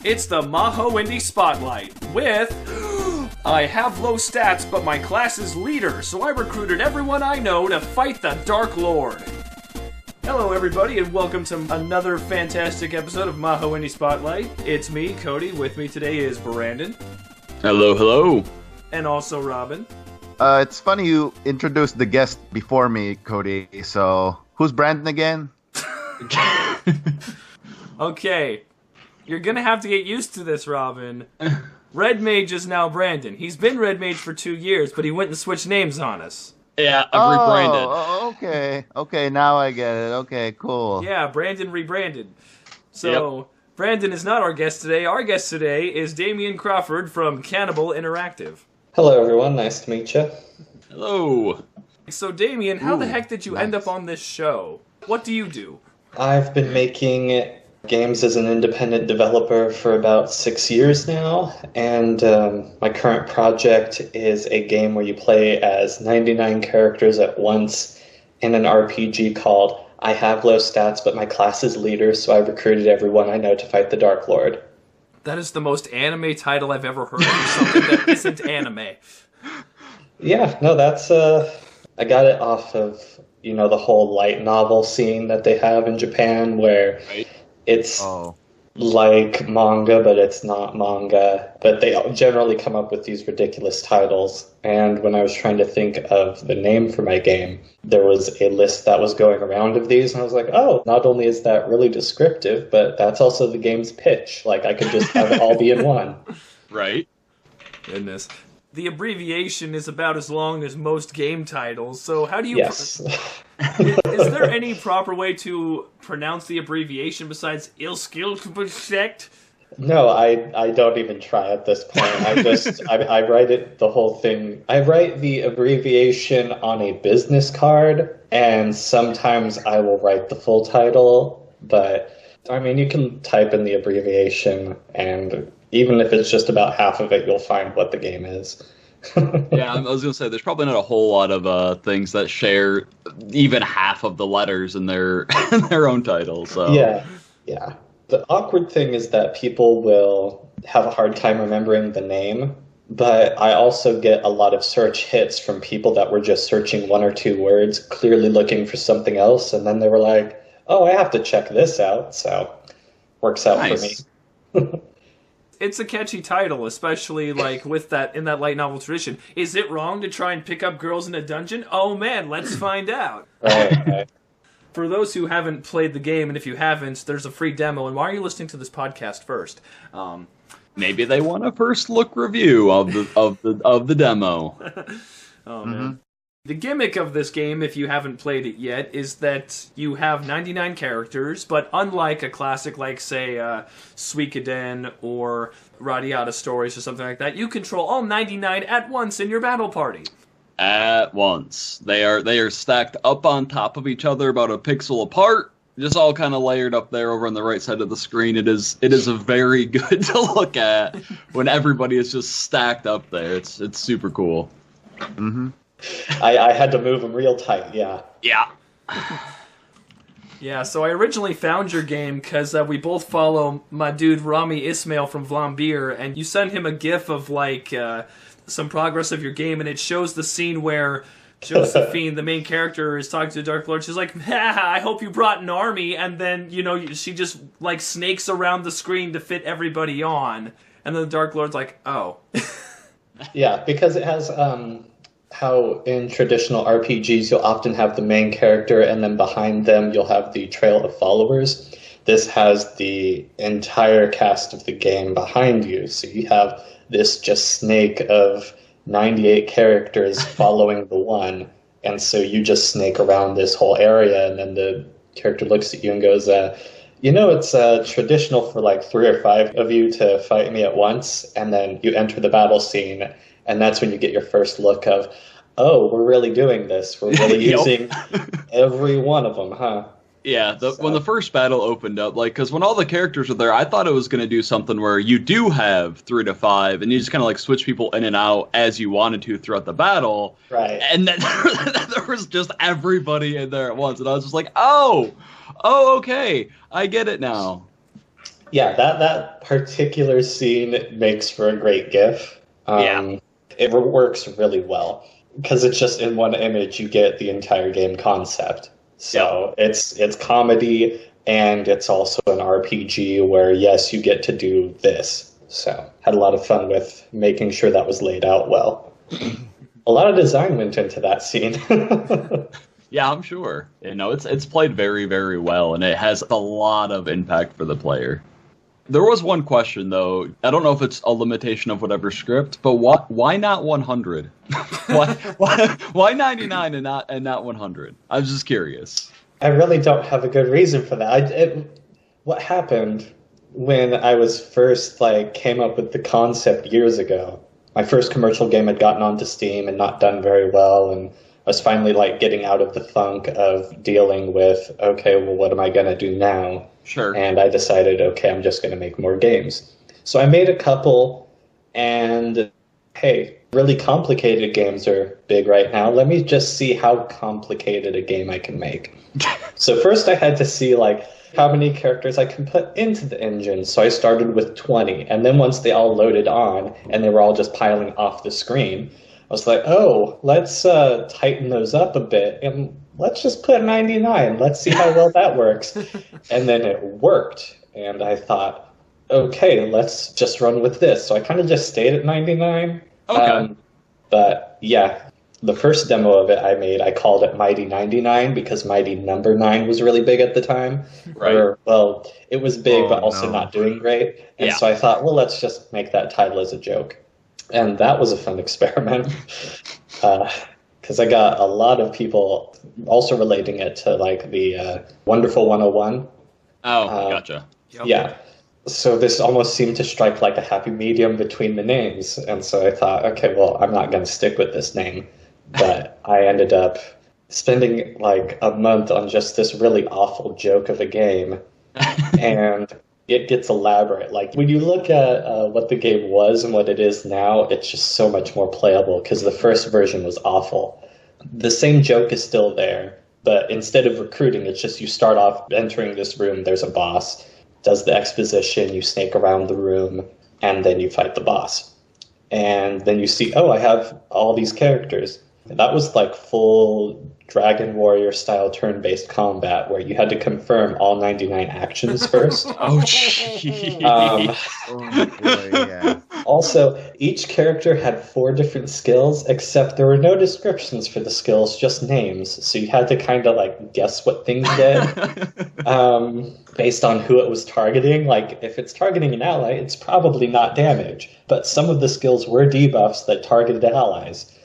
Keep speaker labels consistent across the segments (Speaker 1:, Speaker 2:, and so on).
Speaker 1: It's the MAHO Indie Spotlight with... I have low stats, but my class is leader, so I recruited everyone I know to fight the Dark Lord. Hello everybody, and welcome to another fantastic episode of MAHO Indie Spotlight. It's me, Cody. With me today is Brandon.
Speaker 2: Hello, hello.
Speaker 1: And also Robin.
Speaker 3: It's funny you introduced the guest before me, Cody, so who's Brandon again?
Speaker 1: Okay, you're gonna have to get used to this, Robin. Red Mage is now Brandon. He's been Red Mage for 2 years, but he went and switched names on us.
Speaker 2: Yeah, I've rebranded.
Speaker 3: Okay, now I get it. Okay, cool.
Speaker 1: Yeah, Brandon rebranded. So, Brandon is not our guest today. Our guest today is Damian Crawford from Cannibal Interactive.
Speaker 4: Hello, everyone. Nice to meet you.
Speaker 2: Hello.
Speaker 1: So, Damian, how the heck did you end up on this show? What do you do?
Speaker 4: I've been making games as an independent developer for about 6 years now, and my current project is a game where you play as 99 characters at once in an RPG called I Have Low Stats, but my class is leader, so I recruited everyone I know to fight the Dark Lord.
Speaker 1: That is the most anime title I've ever heard for something that isn't anime.
Speaker 4: Yeah, no, that's, I got it off of, the whole light novel scene that they have in Japan, where it's like manga, but it's not manga. But they generally come up with these ridiculous titles. And when I was trying to think of the name for my game, there was a list that was going around of these, and I was like, oh, not only is that really descriptive, but that's also the game's pitch. Like, I could just have it all be in one.
Speaker 2: Right.
Speaker 1: Goodness. The abbreviation is about as long as most game titles, so how do you...
Speaker 4: Yes.
Speaker 1: Is there any proper way to pronounce the abbreviation besides Ilskilsekt?
Speaker 4: No, I don't even try at this point. I write it, the whole thing. I write the abbreviation on a business card, and sometimes I will write the full title, but, I mean, you can type in the abbreviation, and even if it's just about half of it, you'll find what the game is.
Speaker 2: Yeah, I was going to say, there's probably not a whole lot of things that share even half of the letters in their in their own title. So
Speaker 4: Yeah. The awkward thing is that people will have a hard time remembering the name, but I also get a lot of search hits from people that were just searching one or two words, clearly looking for something else, and then they were like, oh, I have to check this out, so works out
Speaker 2: Nice.
Speaker 4: for me.
Speaker 1: It's a catchy title, especially like with that in that light novel tradition. Is it wrong to try and pick up girls in a dungeon? Oh man, let's find out.
Speaker 4: Right.
Speaker 1: For those who haven't played the game, and if you haven't, there's a free demo. And why are you listening to this podcast first?
Speaker 2: maybe they want a first look review of the demo.
Speaker 1: Oh man. The gimmick of this game, if you haven't played it yet, is that you have 99 characters, but unlike a classic like, say, Suikoden or Radiata Stories or something like that, you control all 99 at once in your battle party.
Speaker 2: At once. They are stacked up on top of each other, about a pixel apart, just all kind of layered up there over on the right side of the screen. It is a very good to look at when everybody is just stacked up there. It's super cool.
Speaker 3: Mm-hmm.
Speaker 4: I had to move them real tight, yeah.
Speaker 2: Yeah.
Speaker 1: Yeah, so I originally found your game because we both follow my dude Rami Ismail from Vlambeer, and you sent him a gif of, like, some progress of your game, and it shows the scene where Josephine, the main character, is talking to the Dark Lord. She's like, I hope you brought an army, and then, she just, like, snakes around the screen to fit everybody on, and then the Dark Lord's like, oh.
Speaker 4: Yeah, because it has... how in traditional RPGs you'll often have the main character and then behind them you'll have the trail of followers. This has the entire cast of the game behind you, so you have this just snake of 98 characters following the one, and so you just snake around this whole area, and then the character looks at you and goes, it's traditional for like 3 or 5 of you to fight me at once, and then you enter the battle scene. And that's when you get your first look of, oh, we're really doing this. We're really using every one of them, huh?
Speaker 2: Yeah, when the first battle opened up, like, because when all the characters were there, I thought it was going to do something where you do have 3 to 5, and you just kind of, like, switch people in and out as you wanted to throughout the battle.
Speaker 4: Right.
Speaker 2: And then there was just everybody in there at once, and I was just like, oh, okay, I get it now.
Speaker 4: Yeah, that particular scene makes for a great GIF.
Speaker 2: Yeah.
Speaker 4: It works really well because it's just in one image you get the entire game concept. So it's comedy and it's also an RPG where yes, you get to do this. So had a lot of fun with making sure that was laid out well. A lot of design went into that scene.
Speaker 2: Yeah, I'm sure. You know, it's played very, very well, and it has a lot of impact for the player. There was one question, though. I don't know if it's a limitation of whatever script, but why not 100? why 99 and not 100? I was just curious.
Speaker 4: I really don't have a good reason for that. What happened when I was first came up with the concept years ago? My first commercial game had gotten onto Steam and not done very well, and I was finally getting out of the funk of dealing with, okay, well, what am I going to do now?
Speaker 2: Sure.
Speaker 4: And I decided, okay, I'm just going to make more games. So I made a couple, and hey, really complicated games are big right now. Let me just see how complicated a game I can make. So first I had to see how many characters I can put into the engine. So I started with 20, and then once they all loaded on and they were all just piling off the screen, I was like, oh, let's tighten those up a bit and let's just put 99. Let's see how well that works. And then it worked. And I thought, okay, let's just run with this. So I kind of just stayed at 99.
Speaker 2: Okay.
Speaker 4: But yeah, the first demo of it I called it Mighty 99 because Mighty Number 9 was really big at the time.
Speaker 2: Right.
Speaker 4: Well, it was big, but also not doing great. And so I thought, well, let's just make that title as a joke. And that was a fun experiment because I got a lot of people also relating it to the Wonderful 101.
Speaker 2: Oh, gotcha.
Speaker 1: Yep.
Speaker 4: Yeah. So this almost seemed to strike a happy medium between the names. And so I thought, okay, well, I'm not going to stick with this name. But I ended up spending a month on just this really awful joke of a game. And it gets elaborate. When you look at what the game was and what it is now, it's just so much more playable because the first version was awful. The same joke is still there, but instead of recruiting, it's just you start off entering this room, there's a boss, does the exposition, you snake around the room, and then you fight the boss. And then you see, oh, I have all these characters. And that was full Dragon Warrior style turn-based combat where you had to confirm all 99 actions first.
Speaker 2: Oh, jeez.
Speaker 3: Oh, boy, yeah.
Speaker 4: Also, each character had 4 different skills, except there were no descriptions for the skills, just names. So you had to kind of guess what things did based on who it was targeting. If it's targeting an ally, it's probably not damage. But some of the skills were debuffs that targeted allies.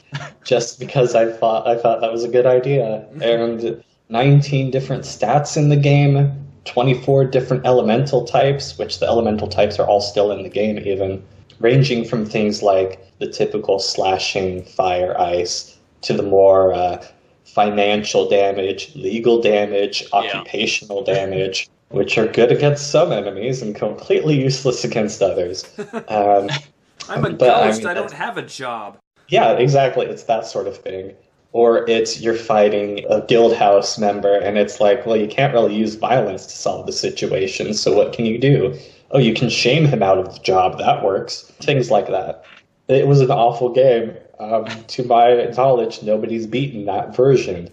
Speaker 4: Just because I thought that was a good idea. And 19 different stats in the game, 24 different elemental types, which the elemental types are all still in the game even, ranging from things like the typical slashing, fire, ice, to the more financial damage, legal damage, occupational damage, which are good against some enemies and completely useless against others.
Speaker 1: I'm a ghost, I don't have a job.
Speaker 4: Yeah, exactly. It's that sort of thing. Or it's you're fighting a guild house member, and it's well, you can't really use violence to solve the situation, so what can you do? Oh, you can shame him out of the job. That works. Things like that. It was an awful game. To my knowledge, nobody's beaten that version.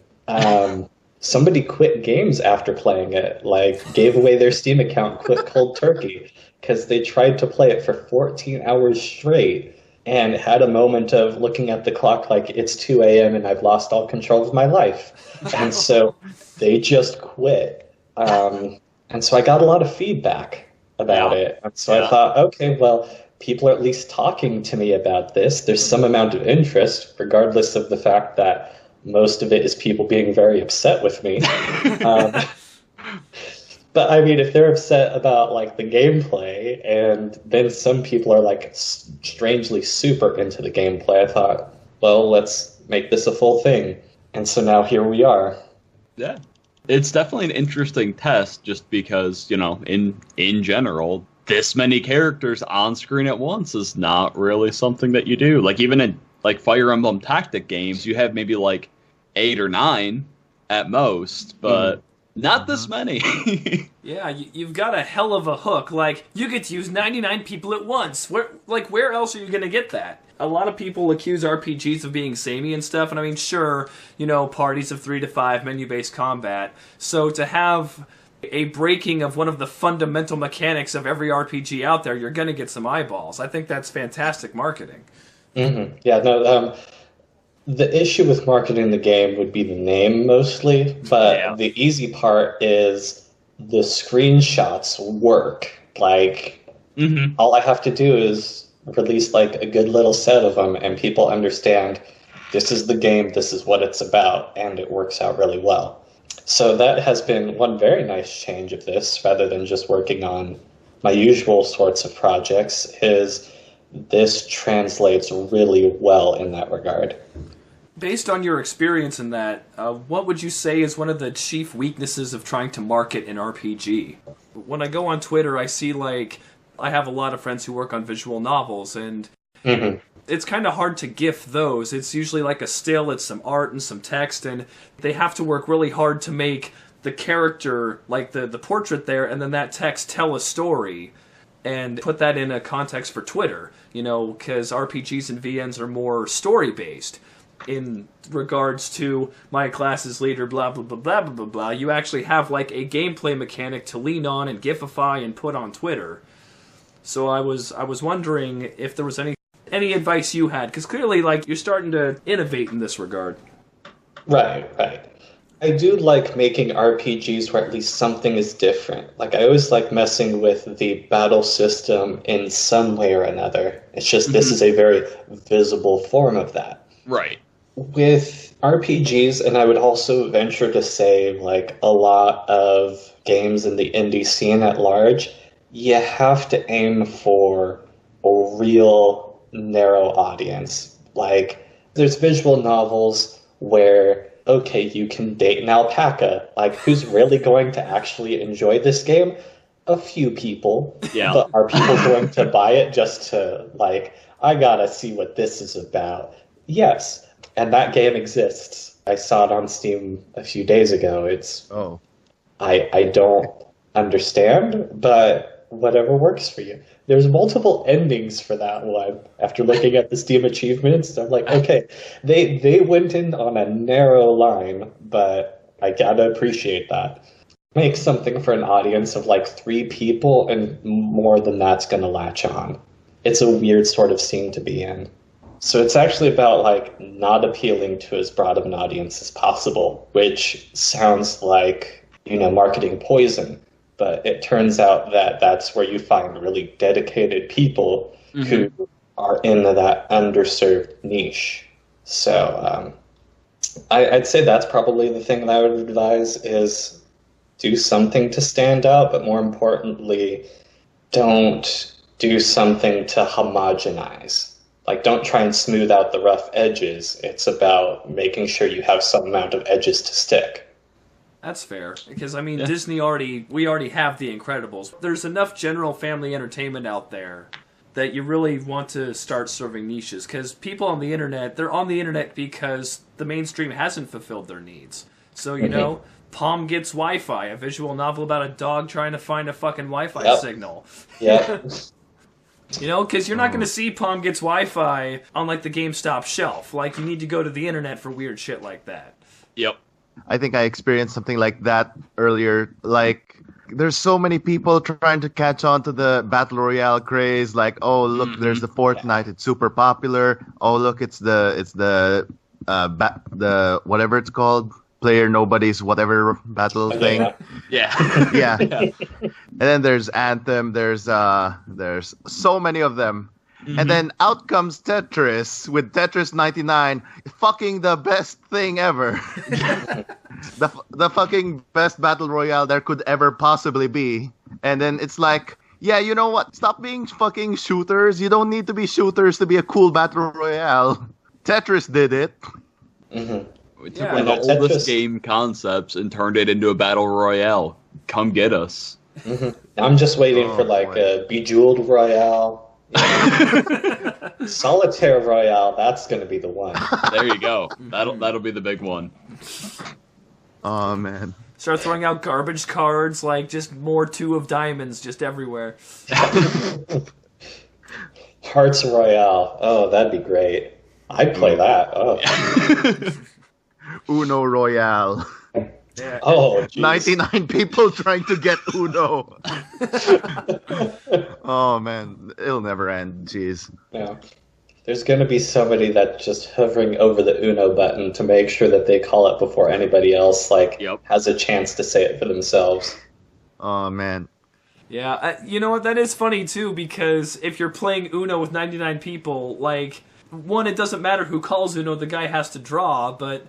Speaker 4: Somebody quit games after playing it, gave away their Steam account, quit cold turkey, because they tried to play it for 14 hours straight. And had a moment of looking at the clock it's 2 a.m. and I've lost all control of my life. And so they just quit. And so I got a lot of feedback about it. And so I thought, okay, well, people are at least talking to me about this. There's some amount of interest, regardless of the fact that most of it is people being very upset with me. But I mean, if they're upset about the gameplay, and then some people are strangely super into the gameplay, I thought, well, let's make this a full thing. And so now here we are.
Speaker 2: Yeah, it's definitely an interesting test, just because in general, this many characters on screen at once is not really something that you do. Even in Fire Emblem Tactic games, you have maybe 8 or 9 at most, but. Not this many.
Speaker 1: Yeah, you've got a hell of a hook. Like, you get to use 99 people at once. Where else are you going to get that? A lot of people accuse RPGs of being samey and stuff, and I mean, sure, parties of 3 to 5, menu-based combat. So to have a breaking of one of the fundamental mechanics of every RPG out there, you're going to get some eyeballs. I think that's fantastic marketing.
Speaker 4: Mm-hmm. Yeah, no, the issue with marketing the game would be the name mostly, but the easy part is the screenshots work. Like, all I have to do is release like a good little set of them, and people understand this is the game, this is what it's about, and it works out really well. So that has been one very nice change of this, rather than just working on my usual sorts of projects, is this translates really well in that regard.
Speaker 1: Based on your experience in that, what would you say is one of the chief weaknesses of trying to market an RPG? When I go on Twitter, I see, I have a lot of friends who work on visual novels, and it's kind of hard to GIF those. It's usually like a still, it's some art and some text, and they have to work really hard to make the character, like the portrait there, and then that text tell a story, and put that in a context for Twitter, because RPGs and VNs are more story-based. In regards to my class's leader, blah, blah, blah, blah, blah, blah, blah, you actually have like a gameplay mechanic to lean on and gifify and put on Twitter. So I was wondering if there was any advice you had, because clearly you're starting to innovate in this regard.
Speaker 4: Right. I do like making RPGs where at least something is different. I always like messing with the battle system in some way or another. It's just this is a very visible form of that.
Speaker 2: Right.
Speaker 4: With RPGs, and I would also venture to say a lot of games in the indie scene at large, you have to aim for a real narrow audience. There's visual novels where, okay, you can date an alpaca. Who's really going to actually enjoy this game? A few people.
Speaker 2: Yeah.
Speaker 4: But are people going to buy it just to, I gotta see what this is about? Yes. And that game exists. I saw it on Steam a few days ago. I don't understand, but whatever works for you. There's multiple endings for that one. After looking at the Steam achievements, I'm like, okay, they went in on a narrow line, but I gotta appreciate that. Make something for an audience of 3 people, and more than that's gonna latch on. It's a weird sort of scene to be in. So it's actually about not appealing to as broad of an audience as possible, which sounds like, marketing poison. But it turns out that that's where you find really dedicated people who are in that underserved niche. So I'd say that's probably the thing that I would advise, is do something to stand out, but more importantly, don't do something to homogenize. Don't try and smooth out the rough edges. It's about making sure you have some amount of edges to stick.
Speaker 1: That's fair, because Disney we already have The Incredibles. There's enough general family entertainment out there that you really want to start serving niches, because people on the internet, they're on the internet because the mainstream hasn't fulfilled their needs. So, Palm Gets Wi-Fi, a visual novel about a dog trying to find a fucking Wi-Fi signal.
Speaker 4: Yeah.
Speaker 1: Because you're not going to see Palm Gets Wi-Fi on, the GameStop shelf. You need to go to the internet for weird shit like that.
Speaker 2: Yep.
Speaker 3: I think I experienced something like that earlier. There's so many people trying to catch on to the Battle Royale craze. Oh, look, there's the Fortnite. It's super popular. Oh, look, it's the whatever it's called. Player Nobody's whatever battle thing.
Speaker 2: Yeah.
Speaker 3: Yeah. And then there's Anthem. There's so many of them. And then out comes Tetris with Tetris 99, fucking the best thing ever. the fucking best battle royale there could ever possibly be. And then it's yeah, you know what? Stop being fucking shooters. You don't need to be shooters to be a cool battle royale. Tetris did it.
Speaker 2: We took one of the oldest game concepts and turned it into a battle royale. Come get us.
Speaker 4: I'm just waiting for a Bejeweled Royale. Solitaire Royale, that's going to be the one.
Speaker 2: There you go. That'll be the big one.
Speaker 3: Oh man.
Speaker 1: Start throwing out garbage cards, like just more 2 of diamonds just everywhere.
Speaker 4: Hearts Royale. Oh, that'd be great. I'd play that. Oh,
Speaker 3: Uno Royale.
Speaker 1: Yeah.
Speaker 4: oh, geez.
Speaker 3: 99 people trying to get Uno. Oh man, it'll never end. Jeez.
Speaker 4: Yeah. There's going to be somebody that's just hovering over the Uno button to make sure that they call it before anybody else has a chance to say it for themselves.
Speaker 3: Oh man.
Speaker 1: Yeah, you know what? That is funny too, because if you're playing Uno with 99 people, like, one, it doesn't matter who calls Uno, the guy has to draw, but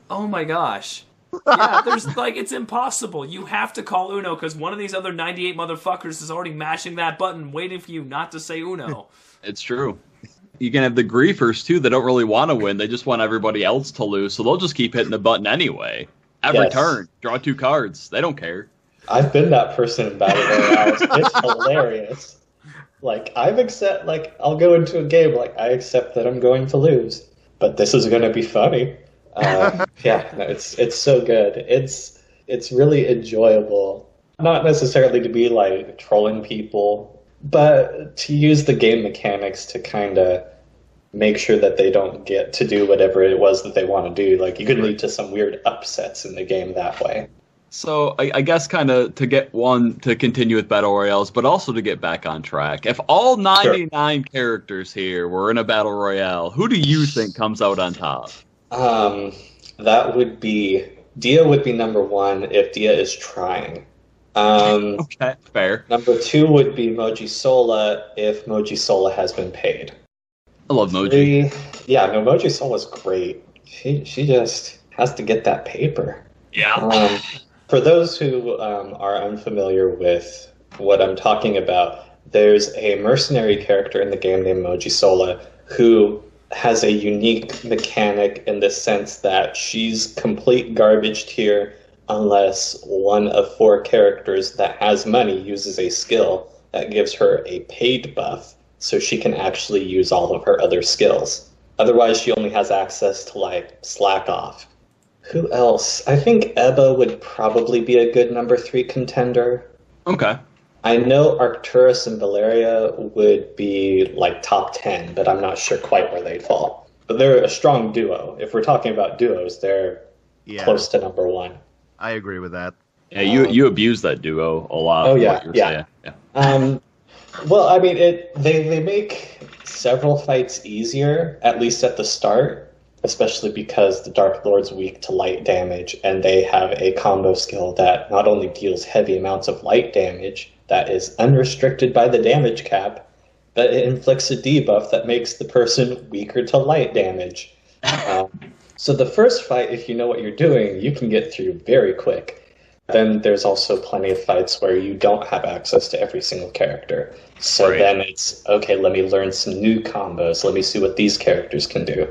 Speaker 1: oh my gosh. Yeah, there's it's impossible. You have to call Uno because one of these other 98 motherfuckers is already mashing that button, waiting for you not to say Uno.
Speaker 2: It's true. You can have the griefers too that don't really want to win. They just want everybody else to lose, so they'll just keep hitting the button anyway. Every turn, draw 2 cards. They don't care.
Speaker 4: I've been that person in Battle Royales. It's hilarious. I'll go into a game I accept that I'm going to lose, but this is going to be funny. It's so good. It's really enjoyable. Not necessarily to be trolling people, but to use the game mechanics to kind of make sure that they don't get to do whatever it was that they want to do. You could lead to some weird upsets in the game that way.
Speaker 2: So I guess kind of to continue with Battle Royales, but also to get back on track. If all 99 characters here were in a Battle Royale, who do you think comes out on top?
Speaker 4: That would be... Dia would be number 1 if Dia is trying.
Speaker 2: Okay, fair.
Speaker 4: Number 2 would be Moji Sola if Moji Sola has been paid.
Speaker 2: I love Moji.
Speaker 4: 3, yeah, no, Moji Sola's great. She just has to get that paper.
Speaker 2: Yeah.
Speaker 4: For those who are unfamiliar with what I'm talking about, there's a mercenary character in the game named Moji Sola who has a unique mechanic in the sense that she's complete garbage tier unless one of 4 characters that has money uses a skill that gives her a paid buff so she can actually use all of her other skills. Otherwise, she only has access to slack off. Who else? I think Ebba would probably be a good number 3 contender.
Speaker 2: Okay.
Speaker 4: I know Arcturus and Valeria would be top 10, but I'm not sure quite where they'd fall. But they're a strong duo. If we're talking about duos, they're close to number 1.
Speaker 3: I agree with that.
Speaker 2: Yeah, you abuse that duo a lot.
Speaker 4: Oh yeah. Well, I mean, they make several fights easier, at least at the start. Especially because the Dark Lord's weak to light damage, and they have a combo skill that not only deals heavy amounts of light damage that is unrestricted by the damage cap, but it inflicts a debuff that makes the person weaker to light damage. So the first fight, if you know what you're doing, you can get through very quick. Then there's also plenty of fights where you don't have access to every single character. So then it's, okay, let me learn some new combos. Let me see what these characters can do.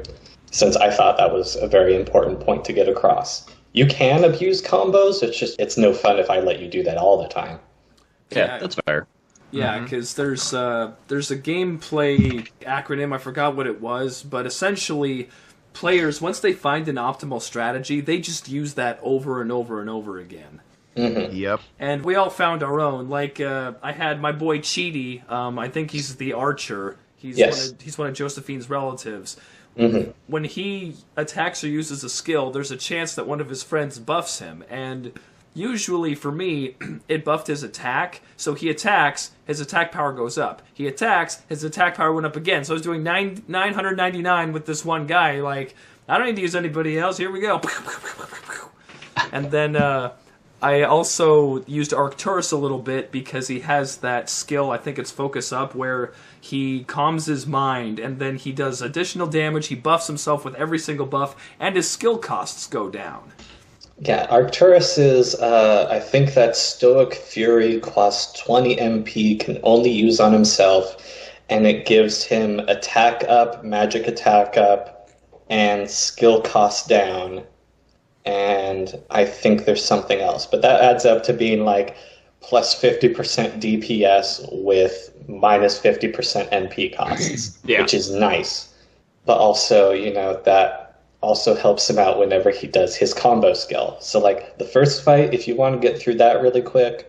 Speaker 4: Since I thought that was a very important point to get across. You can abuse combos, it's no fun if I let you do that all the time.
Speaker 2: Yeah, that's fair.
Speaker 1: Yeah, because there's a gameplay acronym, I forgot what it was, but essentially players, once they find an optimal strategy, they just use that over and over and over again.
Speaker 3: Mm-hmm. Yep.
Speaker 1: And we all found our own. I had my boy Cheaty, I think he's the archer. He's one of Josephine's relatives.
Speaker 4: Mm-hmm.
Speaker 1: When he attacks or uses a skill, there's a chance that one of his friends buffs him, and usually for me, it buffed his attack, so he attacks, his attack power goes up. He attacks, his attack power went up again, so I was doing 999 with this one guy, I don't need to use anybody else, here we go. And then I also used Arcturus a little bit because he has that skill, I think it's Focus Up, where he calms his mind, and then he does additional damage, he buffs himself with every single buff, and his skill costs go down.
Speaker 4: Yeah, Arcturus is, I think that Stoic Fury costs 20 MP, can only use on himself, and it gives him attack up, magic attack up, and skill cost down. And I think there's something else, but that adds up to being plus 50% DPS with minus 50% NP costs, which is nice. But also, that also helps him out whenever he does his combo skill. So like the first fight, if you want to get through that really quick,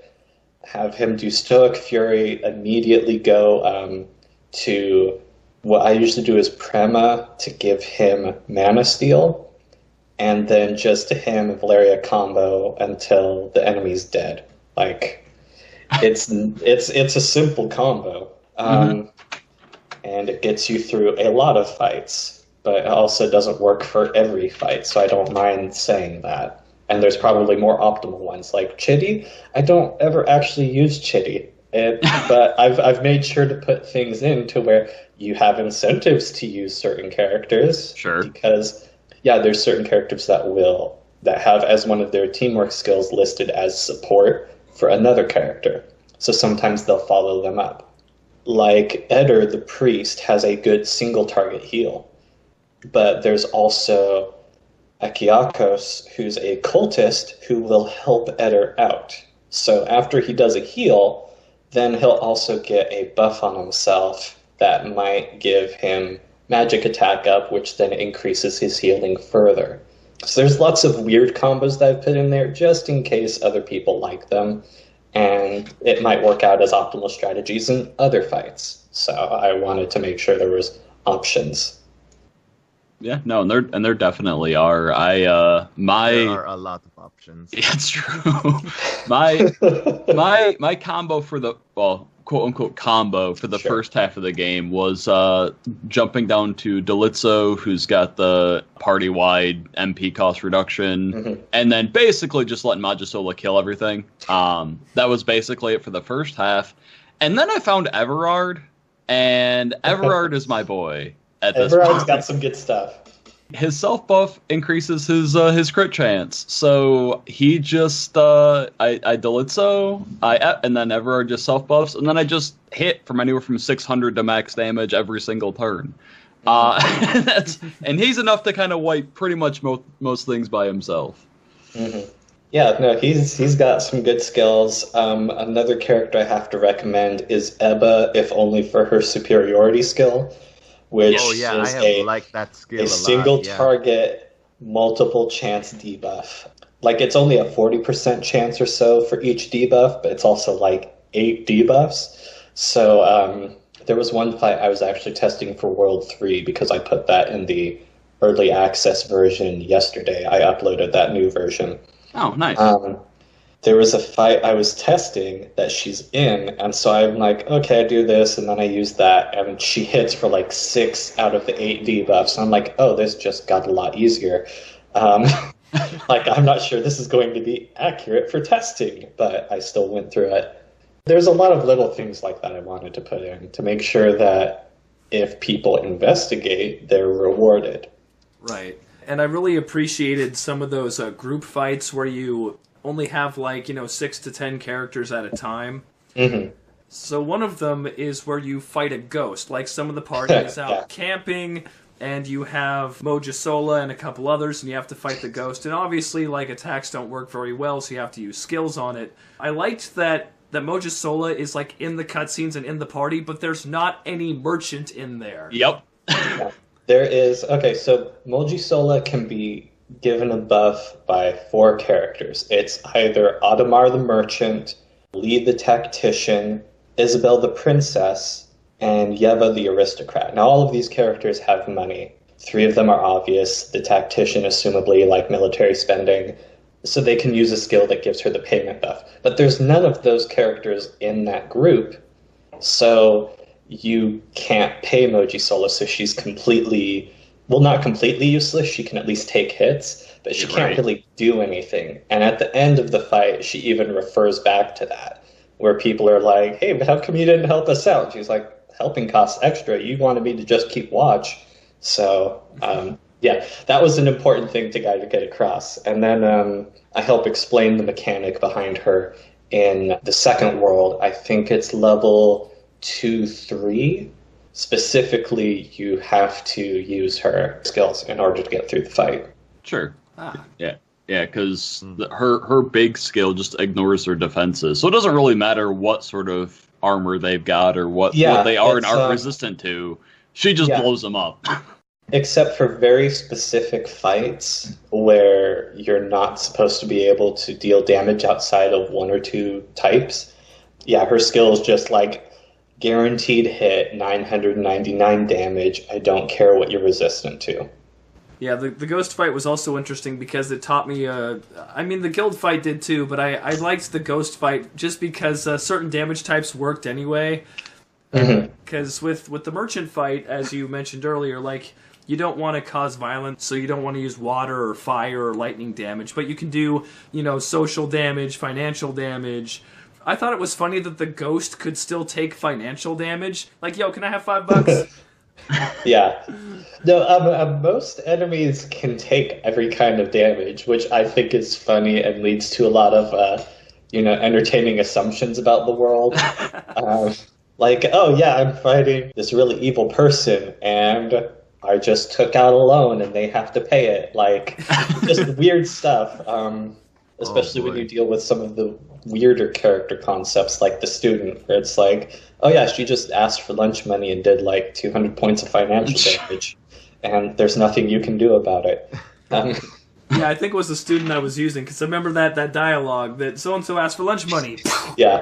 Speaker 4: have him do Stoic Fury, immediately go to what I usually do is Prema to give him Mana Steal, and then just to him and Valeria combo until the enemy's dead. Like it's a simple combo, and it gets you through a lot of fights, but it also doesn't work for every fight. So I don't mind saying that. And there's probably more optimal ones like Chitty. I don't ever actually use Chitty, but I've made sure to put things in to where you have incentives to use certain characters.
Speaker 2: Sure.
Speaker 4: Because there's certain characters that have as one of their teamwork skills listed as support for another character. So sometimes they'll follow them up. Like Eder, the priest, has a good single target heal, but there's also Akiakos, who's a cultist who will help Eder out. So after he does a heal, then he'll also get a buff on himself that might give him magic attack up, which then increases his healing further. So there's lots of weird combos that I've put in there just in case other people like them, and it might work out as optimal strategies in other fights. So I wanted to make sure there was options.
Speaker 2: Yeah, no, and there definitely are.
Speaker 3: There are a lot of options.
Speaker 2: Yeah, it's true. my combo for the quote unquote combo for the first half of the game was jumping down to Delizzo, who's got the party wide MP cost reduction, and then basically just letting Majisola kill everything. That was basically it for the first half. And then I found Everard, and Everard is my boy.
Speaker 4: Everard's got some good stuff.
Speaker 2: His self buff increases his crit chance, so he just I Delizzo, and then Everard just self buffs, and then I just hit from anywhere from 600 to max damage every single turn. And he's enough to kind of wipe pretty much most things by himself.
Speaker 4: Yeah, no, he's got some good skills. Another character I have to recommend is Ebba, if only for her superiority skill, which is
Speaker 3: I have liked that skill a
Speaker 4: single
Speaker 3: lot,
Speaker 4: target, multiple chance debuff. Like, it's only a 40% chance or so for each debuff, but it's also like 8 debuffs. So there was one fight I was actually testing for World 3 because I put that in the early access version yesterday. I uploaded that new version.
Speaker 2: Oh, nice.
Speaker 4: There was a fight I was testing that she's in, and so I'm like, okay, I do this, and then I use that, and she hits for like 6 out of the 8 debuffs. I'm like, oh, this just got a lot easier. Like, I'm not sure this is going to be accurate for testing, but I still went through it. There's a lot of little things like that I wanted to put in to make sure that if people investigate, they're rewarded.
Speaker 1: Right. And I really appreciated some of those group fights where you only have 6 to 10 characters at a time. So one of them is where you fight a ghost. Like, some of the party is out camping, and you have Mojisola and a couple others, and you have to fight the ghost. And obviously, attacks don't work very well, so you have to use skills on it. I liked that Mojisola is in the cutscenes and in the party, but there's not any merchant in there.
Speaker 2: Yep.
Speaker 4: There is, so Mojisola can be given a buff by 4 characters. It's either Adamar the Merchant, Lee the Tactician, Isabel the Princess, and Yeva the Aristocrat. Now, all of these characters have money. 3 of them are obvious. The Tactician, assumably, military spending, so they can use a skill that gives her the payment buff. But there's none of those characters in that group, so you can't pay Mojisola, so she's not completely useless. She can at least take hits, but she can't really do anything. And at the end of the fight, she even refers back to that, where people are like, hey, but how come you didn't help us out? She's like, helping costs extra. You wanted me to just keep watch. So, that was an important thing to get across. And then I help explain the mechanic behind her in the second world. I think it's level 2-3. Specifically, you have to use her skills in order to get through the fight.
Speaker 2: Sure. Yeah, because her big skill just ignores their defenses. So it doesn't really matter what sort of armor they've got or what they are and aren't resistant to. She just blows them up.
Speaker 4: Except for very specific fights where you're not supposed to be able to deal damage outside of one or two types. Yeah, her skill is just like guaranteed hit, 999 damage. I don't care what you're resistant to.
Speaker 1: Yeah, the ghost fight was also interesting because it taught me. I mean, the guild fight did too, but I liked the ghost fight just because certain damage types worked anyway. Because with the merchant fight, as you mentioned earlier, like you don't want to cause violence, so you don't want to use water or fire or lightning damage, but you can do social damage, financial damage. I thought it was funny that the ghost could still take financial damage. Like, yo, can I have $5?
Speaker 4: Yeah. No, most enemies can take every kind of damage, which I think is funny and leads to a lot of, entertaining assumptions about the world. Like, oh yeah, I'm fighting this really evil person, and I just took out a loan, and they have to pay it. Like, just weird stuff. Especially when you deal with some of the weirder character concepts, like the student, where it's like, oh yeah, she just asked for lunch money and did like 200 points of financial damage, and there's nothing you can do about it.
Speaker 1: Yeah, I think it was the student I was using, because I remember that dialogue that so-and-so asked for lunch money.
Speaker 4: Yeah.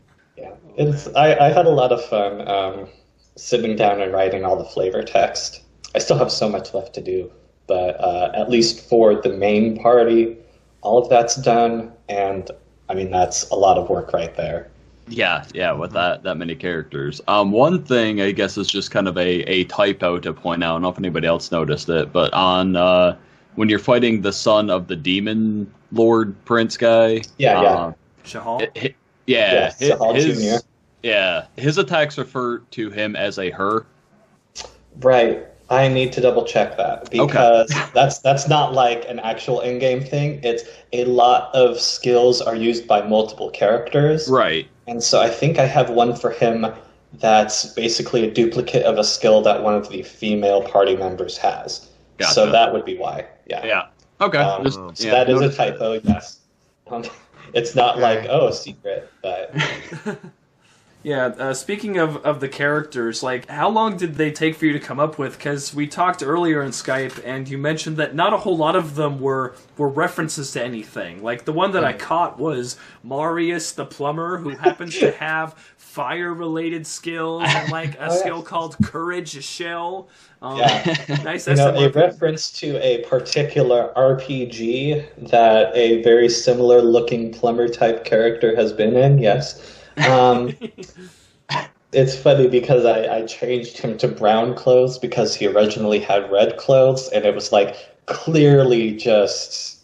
Speaker 4: I had a lot of fun sitting down and writing all the flavor text. I still have so much left to do, but at least for the main party, all of that's done, and I mean, that's a lot of work right there.
Speaker 2: Yeah, with that many characters. One thing, I guess, is just kind of a typo to point out. I don't know if anybody else noticed it, but on when you're fighting the son of the demon lord prince guy.
Speaker 1: Shahal?
Speaker 4: Shahal Jr.
Speaker 2: His attacks refer to him as a her.
Speaker 4: Right. I need to double check that because that's not like an actual in-game thing. It's a lot of skills are used by multiple characters.
Speaker 2: Right.
Speaker 4: And so I think I have one for him that's basically a duplicate of a skill that one of the female party members has. Gotcha. So that would be why. Yeah.
Speaker 2: Okay.
Speaker 4: So that is a typo, yes. It's not like, secret, but...
Speaker 1: Yeah, speaking of the characters, like, how long did they take for you to come up with? Because we talked earlier in Skype, and you mentioned that not a whole lot of them were references to anything. Like, the one that I caught was Marius the plumber, who happens to have fire-related skills, and, like, a skill called Courage Shell. Nice
Speaker 4: a reference to a particular RPG that a very similar-looking plumber-type character has been in, yes. It's funny because I changed him to brown clothes because he originally had red clothes, and it was like clearly just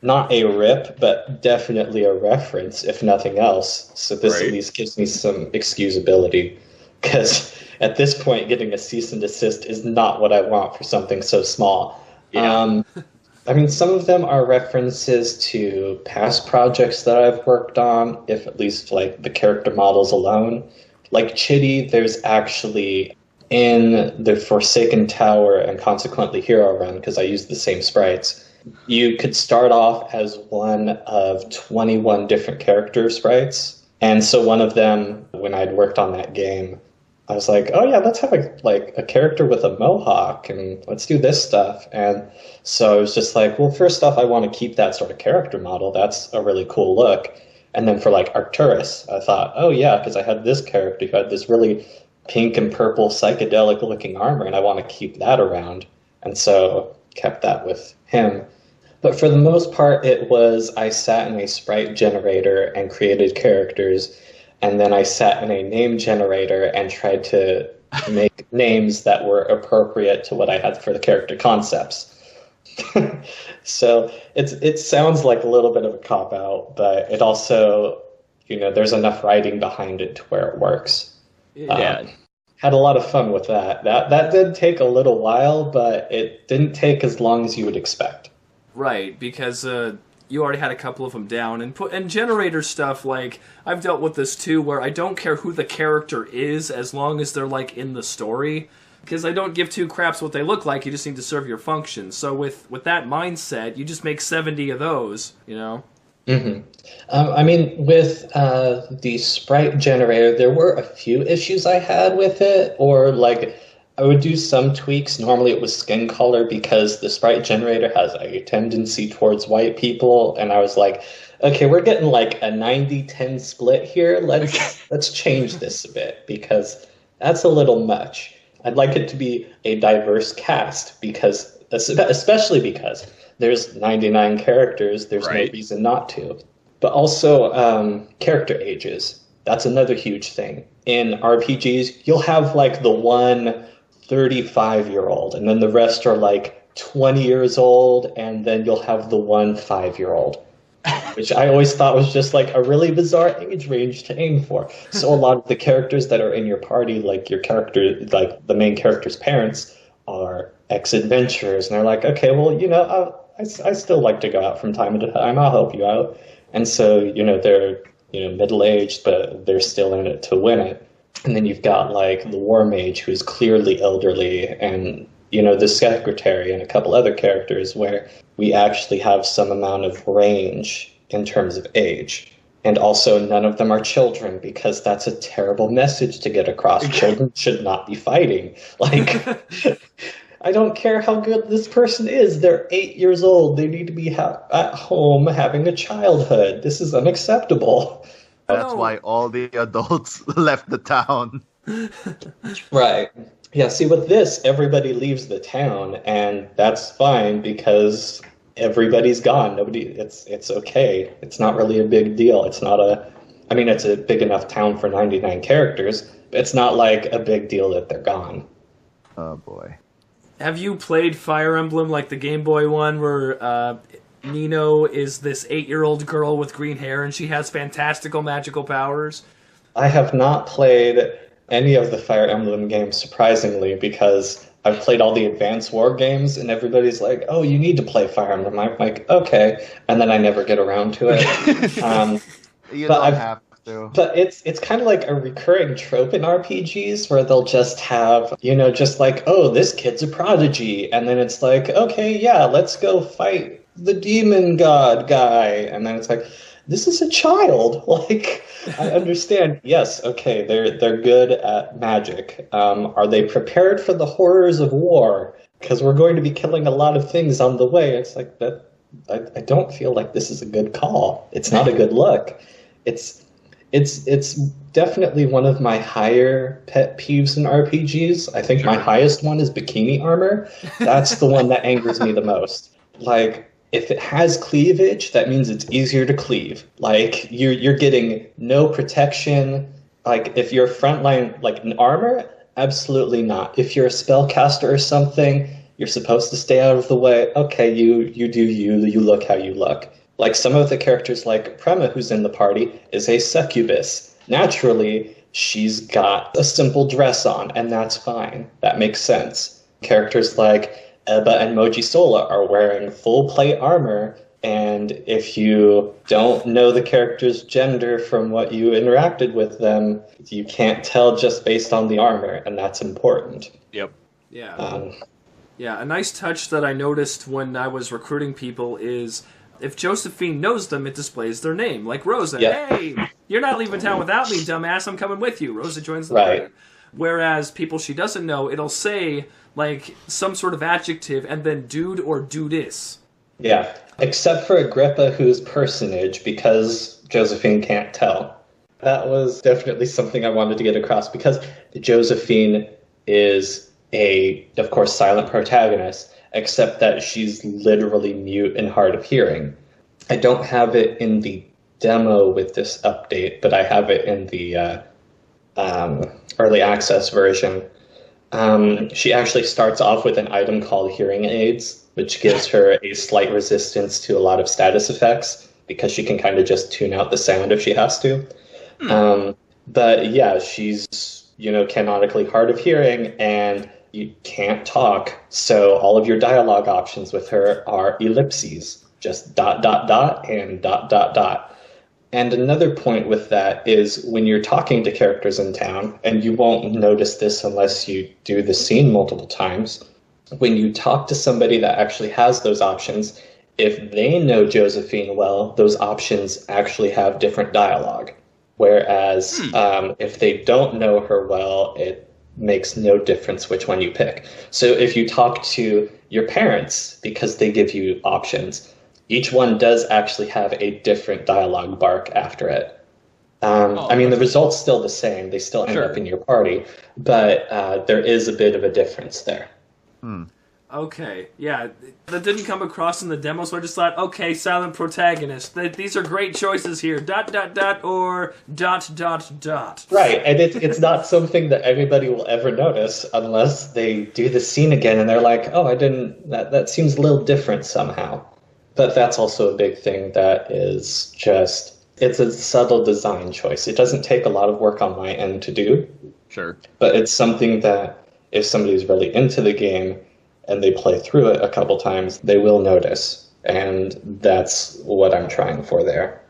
Speaker 4: not a rip, but definitely a reference, if nothing else. So this at least gives me some excusability, because at this point, getting a cease and desist is not what I want for something so small. Yeah. I mean, some of them are references to past projects that I've worked on, if at least like the character models alone. Like Chitty, there's actually in the Forsaken Tower and consequently Hero Run, because I use the same sprites, you could start off as one of 21 different character sprites. And so one of them, when I'd worked on that game, I was like, oh yeah, let's have a character with a mohawk and let's do this stuff. And so I was just like, well, first off, I want to keep that sort of character model. That's a really cool look. And then for like Arcturus, I thought, oh yeah, because I had this character who had this really pink and purple psychedelic looking armor, and I want to keep that around. And so kept that with him. But for the most part, it was I sat in a sprite generator and created characters. And then I sat in a name generator and tried to make names that were appropriate to what I had for the character concepts. So it sounds like a little bit of a cop-out, but it also, there's enough writing behind it to where it works.
Speaker 2: Yeah.
Speaker 4: Had a lot of fun with that. That did take a little while, but it didn't take as long as you would expect.
Speaker 1: Right, because you already had a couple of them down. And generator stuff, like, I've dealt with this too, where I don't care who the character is as long as they're, like, in the story. Because I don't give two craps what they look like, you just need to serve your function. So with that mindset, you just make 70 of those,
Speaker 4: Mm-hmm. I mean, with the sprite generator, there were a few issues I had with it, or, like, I would do some tweaks. Normally it was skin color because the sprite generator has a tendency towards white people, and I was like, okay, we're getting like a 90-10 split here. Let's change this a bit because that's a little much. I'd like it to be a diverse cast because, especially because there's 99 characters. There's no reason not to. But also character ages. That's another huge thing. In RPGs, you'll have like the one 35-year-old, and then the rest are like 20 years old, and then you'll have the one 5-year-old, which I always thought was just like a really bizarre age range to aim for. So a lot of the characters that are in your party, like your character, like the main character's parents, are ex-adventurers, and they're like, okay, well, you know, I still like to go out from time to time. I'll help you out. And so, you know, they're, you know, middle-aged, but they're still in it to win it. And then you've got, like, the War Mage, who's clearly elderly, and, you know, the Secretary and a couple other characters where we actually have some amount of range in terms of age. And also, none of them are children, because that's a terrible message to get across. Children should not be fighting. Like, I don't care how good this person is. They're 8 years old. They need to be at home having a childhood. This is unacceptable.
Speaker 3: That's why all the adults left the town.
Speaker 4: Right. Yeah, see, with this, everybody leaves the town, and that's fine because everybody's gone. It's okay. It's not really a big deal. It's a big enough town for 99 characters, but it's not like a big deal that they're gone.
Speaker 3: Oh, boy.
Speaker 1: Have you played Fire Emblem, like the Game Boy one, where Nino is this 8-year-old girl with green hair, and she has fantastical magical powers?
Speaker 4: I have not played any of the Fire Emblem games, surprisingly, because I've played all the Advance War games, and everybody's like, oh, you need to play Fire Emblem. I'm like, okay, and then I never get around to it.
Speaker 3: You don't have to.
Speaker 4: But it's kind of like a recurring trope in RPGs where they'll just have, you know, just like, oh, this kid's a prodigy, and then it's like, okay, yeah, let's go fight the demon god guy, and then it's like, this is a child. Like, I understand. Yes, okay, they're good at magic. Are they prepared for the horrors of war? Because we're going to be killing a lot of things on the way. It's like that. I don't feel like this is a good call. It's not a good look. It's definitely one of my higher pet peeves in RPGs. I think my highest one is bikini armor. That's the one that angers me the most. Like, if it has cleavage, that means it's easier to cleave. Like, you're getting no protection. Like, if you're frontline, like, an armor, absolutely not. If you're a spellcaster or something, you're supposed to stay out of the way. Okay, you do you look how you look. Like, some of the characters, like Prema, who's in the party, is a succubus. Naturally, she's got a simple dress on, and that's fine. That makes sense. Characters like Eba and Moji Sola are wearing full plate armor, and if you don't know the character's gender from what you interacted with them, you can't tell just based on the armor, and that's important.
Speaker 2: Yep.
Speaker 1: Yeah. Yeah, a nice touch that I noticed when I was recruiting people is if Josephine knows them, it displays their name. Like Rosa, hey, you're not leaving town without me, dumbass, I'm coming with you. Rosa joins the party. Whereas people she doesn't know, it'll say like some sort of adjective and then dude or dudis.
Speaker 4: Yeah, except for Agrippa, who's personage, because Josephine can't tell. That was definitely something I wanted to get across, because Josephine is of course, silent protagonist, except that she's literally mute and hard of hearing. I don't have it in the demo with this update, but I have it in the early access version. She actually starts off with an item called hearing aids, which gives her a slight resistance to a lot of status effects, because she can kind of just tune out the sound if she has to. But yeah, she's, canonically hard of hearing, and you can't talk, so all of your dialogue options with her are ellipses, just ... and ... And another point with that is when you're talking to characters in town, and you won't notice this unless you do the scene multiple times, when you talk to somebody that actually has those options, if they know Josephine well, those options actually have different dialogue. Whereas if they don't know her well, makes no difference which one you pick. So if you talk to your parents, because they give you options, each one does actually have a different dialogue bark after it. I mean, the result's still the same. They still end up in your party, but there is a bit of a difference there.
Speaker 1: Okay, yeah, that didn't come across in the demo, so I just thought, okay, silent protagonist, these are great choices here, ... or ...
Speaker 4: Right, and it's not something that everybody will ever notice unless they do the scene again and they're like, oh, that seems a little different somehow. But that's also a big thing that is just... It's a subtle design choice. It doesn't take a lot of work on my end to do.
Speaker 2: Sure.
Speaker 4: But it's something that if somebody's really into the game and they play through it a couple times, they will notice. And that's what I'm trying for there.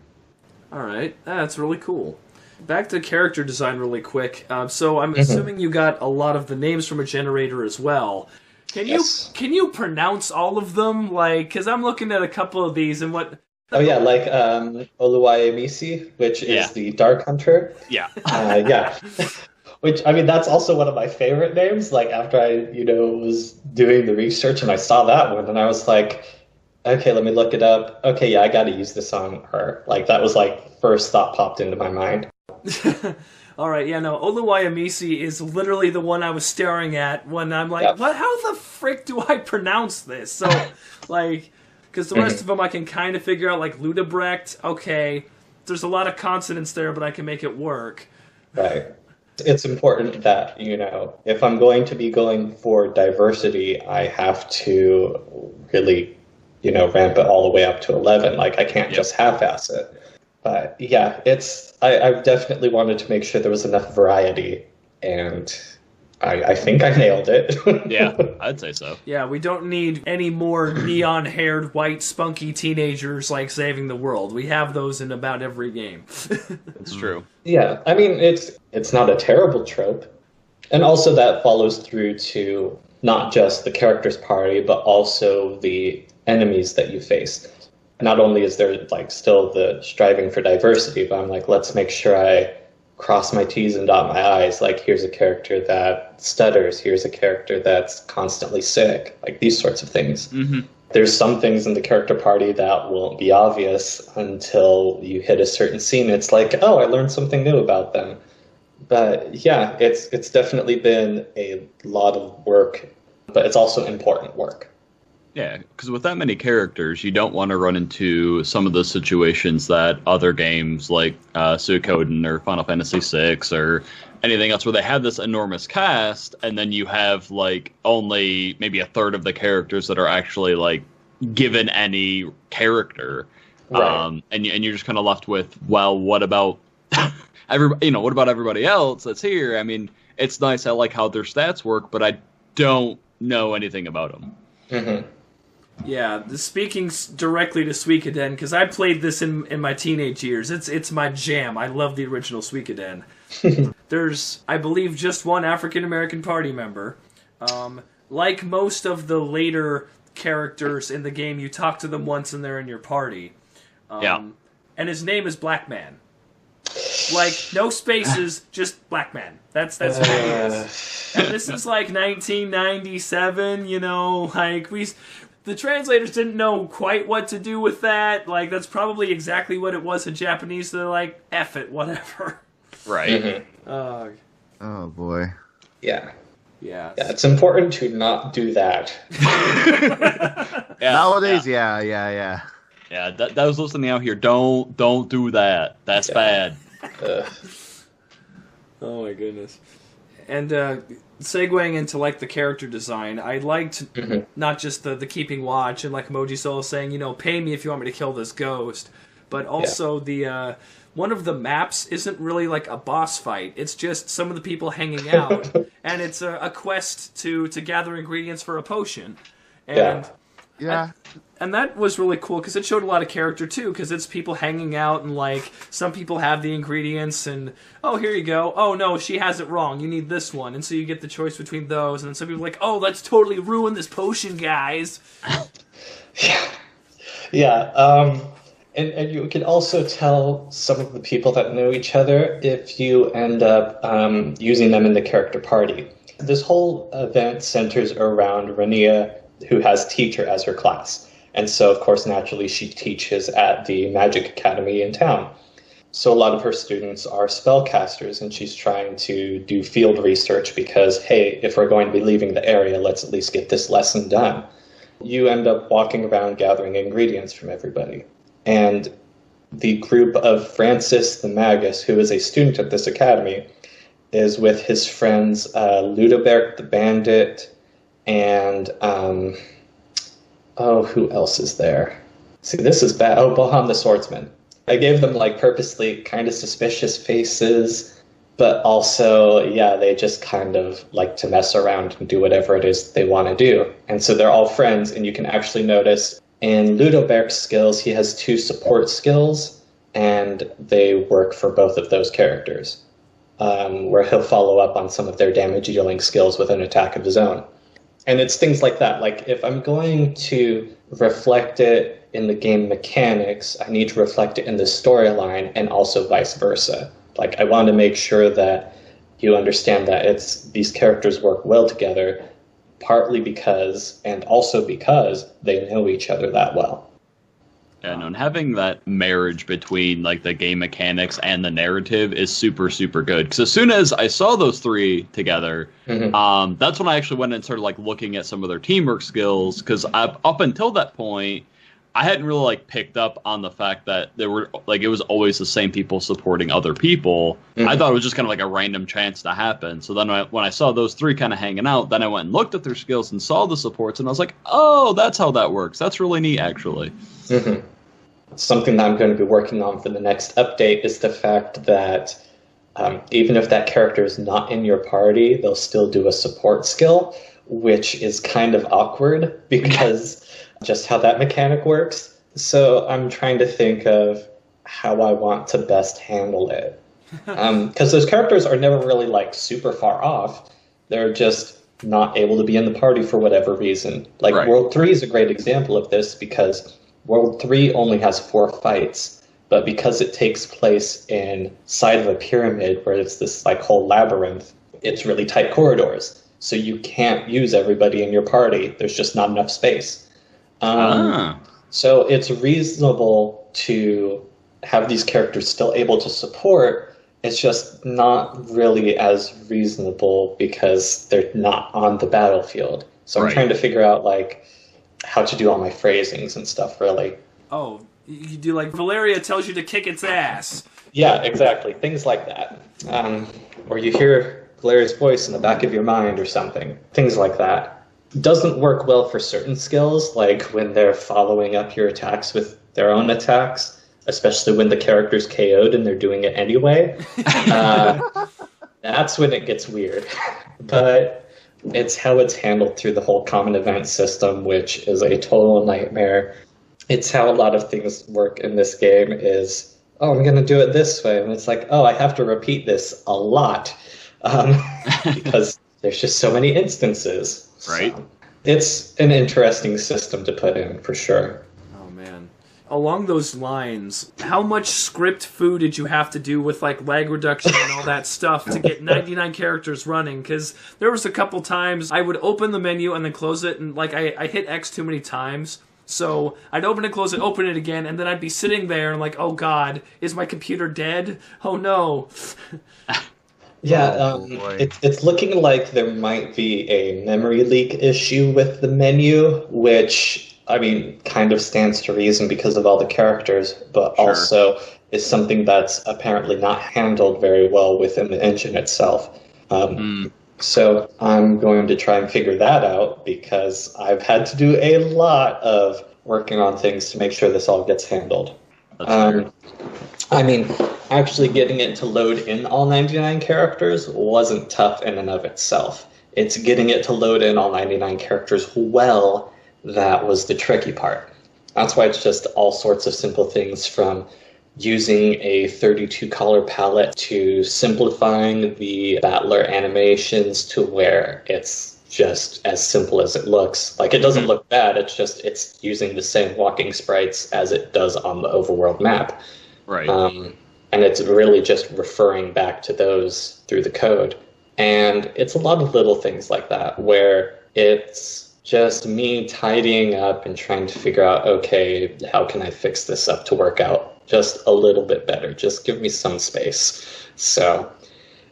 Speaker 1: All right. That's really cool. Back to character design really quick. So I'm assuming you got a lot of the names from a generator as well. Can you pronounce all of them? Like, because I'm looking at a couple of these and what...
Speaker 4: Oh yeah, like Oluwayemisi, which is the Dark Hunter.
Speaker 2: Yeah.
Speaker 4: Yeah. Which, I mean, that's also one of my favorite names. Like, after I, was doing the research and I saw that one, and I was like, okay, let me look it up. Okay, yeah, I got to use this on her. Like, that was, first thought popped into my mind.
Speaker 1: All right, yeah, no, Oluwayemisi is literally the one I was staring at when I'm like, what? How the frick do I pronounce this? So, because the rest of them I can kind of figure out, like Ludebrecht, okay, there's a lot of consonants there, but I can make it work.
Speaker 4: Right. It's important that, if I'm going to be going for diversity, I have to really, ramp it all the way up to 11. Like, I can't just half-ass it. But, yeah, I've definitely wanted to make sure there was enough variety, and I think I nailed it.
Speaker 2: Yeah, I'd say so.
Speaker 1: Yeah, we don't need any more neon-haired, white, spunky teenagers saving the world. We have those in about every game.
Speaker 2: It's true.
Speaker 4: Yeah, I mean, it's not a terrible trope. And also that follows through to not just the character's party, but also the enemies that you face. Not only is there, still the striving for diversity, but I'm like, let's make sure I cross my T's and dot my I's. Like, here's a character that stutters. Here's a character that's constantly sick. Like, these sorts of things. Mm-hmm. There's some things in the character party that won't be obvious until you hit a certain scene. It's like, oh, I learned something new about them. But yeah, it's definitely been a lot of work, but it's also important work.
Speaker 2: Yeah, because with that many characters, you don't want to run into some of the situations that other games like Suikoden or Final Fantasy VI or anything else where they have this enormous cast, and then you have only maybe a third of the characters that are actually given any character,
Speaker 4: right.
Speaker 2: and you're just kind of left with, well, what about what about everybody else that's here? I mean, it's nice. I like how their stats work, but I don't know anything about them.
Speaker 4: Mm-hmm.
Speaker 1: Yeah, speaking directly to Suikoden, because I played this in my teenage years. It's my jam. I love the original Suikoden. There's, I believe, just one African-American party member. Like most of the later characters in the game, you talk to them once and they're in your party. And his name is Black Man. No spaces, just Black Man. That's what it is. And this is 1997, the translators didn't know quite what to do with that. That's probably exactly what it was in Japanese. So they're like, F it, whatever.
Speaker 2: Right.
Speaker 4: Mm-hmm.
Speaker 3: Oh, boy.
Speaker 4: Yeah.
Speaker 1: Yeah.
Speaker 4: Yeah, it's important to not do that.
Speaker 3: Nowadays,
Speaker 2: yeah.
Speaker 3: Yeah,
Speaker 2: that was listening out here. Don't do that. That's bad.
Speaker 1: Oh my goodness. And segueing into the character design, I liked not just the keeping watch and Emoji Soul saying, pay me if you want me to kill this ghost, but also the one of the maps isn't really a boss fight. It's just some of the people hanging out, and it's a quest to gather ingredients for a potion. And
Speaker 3: yeah.
Speaker 1: And that was really cool because it showed a lot of character too, because it's people hanging out and some people have the ingredients and, oh, here you go. Oh no, she has it wrong. You need this one. And so you get the choice between those. And then some people are like, oh, let's totally ruin this potion, guys.
Speaker 4: Yeah. And you can also tell some of the people that know each other if you end up using them in the character party. This whole event centers around Rania, who has teacher as her class. And so, of course, naturally, she teaches at the Magic Academy in town. So a lot of her students are spellcasters, and she's trying to do field research because, hey, if we're going to be leaving the area, let's at least get this lesson done. You end up walking around gathering ingredients from everybody. And the group of Francis the Magus, who is a student at this academy, is with his friends Ludobert the Bandit and, who else is there? See, this is bad. Oh, Bohan the Swordsman. I gave them, like, purposely kind of suspicious faces, but also, yeah, they just kind of like to mess around and do whatever it is they want to do. And so they're all friends, and you can actually notice in Ludobert's skills, he has 2 support skills, and they work for both of those characters, where he'll follow up on some of their damage-dealing skills with an attack of his own. And it's things like that. Like, if I'm going to reflect it in the game mechanics, I need to reflect it in the storyline, and also vice versa. Like, I want to make sure that you understand that these characters work well together, partly because, and also because, they know each other that well.
Speaker 2: Yeah, no, and having that marriage between, like, the game mechanics and the narrative is super, super good. Because as soon as I saw those 3 together, that's when I actually went and started, like, looking at some of their teamwork skills. Because up until that point, I hadn't really, like, picked up on the fact that there were, like, it was always the same people supporting other people. I thought it was just kind of like a random chance to happen. So then when I saw those 3 kind of hanging out, then I went and looked at their skills and saw the supports, and I was like, oh, that's how that works. That's really neat, actually.
Speaker 4: Something that I'm going to be working on for the next update is the fact that even if that character is not in your party, they'll still do a support skill, which is kind of awkward because just how that mechanic works. So I'm trying to think of how I want to best handle it. Because those characters are never really, like, super far off. They're just not able to be in the party for whatever reason. Like,
Speaker 2: Right.
Speaker 4: World 3 is a great example of this because World 3 only has 4 fights, but because it takes place inside of a pyramid where it's this, like, whole labyrinth, it's really tight corridors. So you can't use everybody in your party. There's just not enough space. So it's reasonable to have these characters still able to support. It's just not really as reasonable because they're not on the battlefield. So I'm trying to figure out, like, how to do all my phrasings and stuff, really.
Speaker 1: Oh, you do, like, Valeria tells you to kick its ass.
Speaker 4: Yeah, exactly. Things like that. Or you hear Valeria's voice in the back of your mind or something. Things like that. Doesn't work well for certain skills, like when they're following up your attacks with their own attacks, especially when the character's KO'd and they're doing it anyway. That's when it gets weird. But it's how it's handled through the whole common event system, which is a total nightmare. It's how a lot of things work in this game is, oh, I'm going to do it this way. And it's like, oh, I have to repeat this a lot because there's just so many instances.
Speaker 2: Right.
Speaker 4: So it's an interesting system to put in, for sure.
Speaker 1: Oh, man. Along those lines, how much script foo did you have to do with, like, lag reduction and all that stuff to get 99 characters running? Because there was a couple times I would open the menu and then close it, and, like, I hit X too many times. So I'd open and close it, open it again, and then I'd be sitting there and like, oh God, is my computer dead? Oh no.
Speaker 4: Yeah, it's looking like there might be a memory leak issue with the menu, which, I mean, kind of stands to reason because of all the characters, but also is something that's apparently not handled very well within the engine itself. So I'm going to try and figure that out because I've had to do a lot of working on things to make sure this all gets handled. I mean, actually getting it to load in all 99 characters wasn't tough in and of itself. It's getting it to load in all 99 characters well that was the tricky part. That's why it's just all sorts of simple things from using a 32 color palette to simplifying the battler animations to where it's just as simple as it looks. Like, it doesn't look bad, it's using the same walking sprites as it does on the overworld map.
Speaker 2: Right.
Speaker 4: And it's really just referring back to those through the code. And it's a lot of little things like that, where it's just me tidying up and trying to figure out, okay, how can I fix this up to work out just a little bit better? Just give me some space. So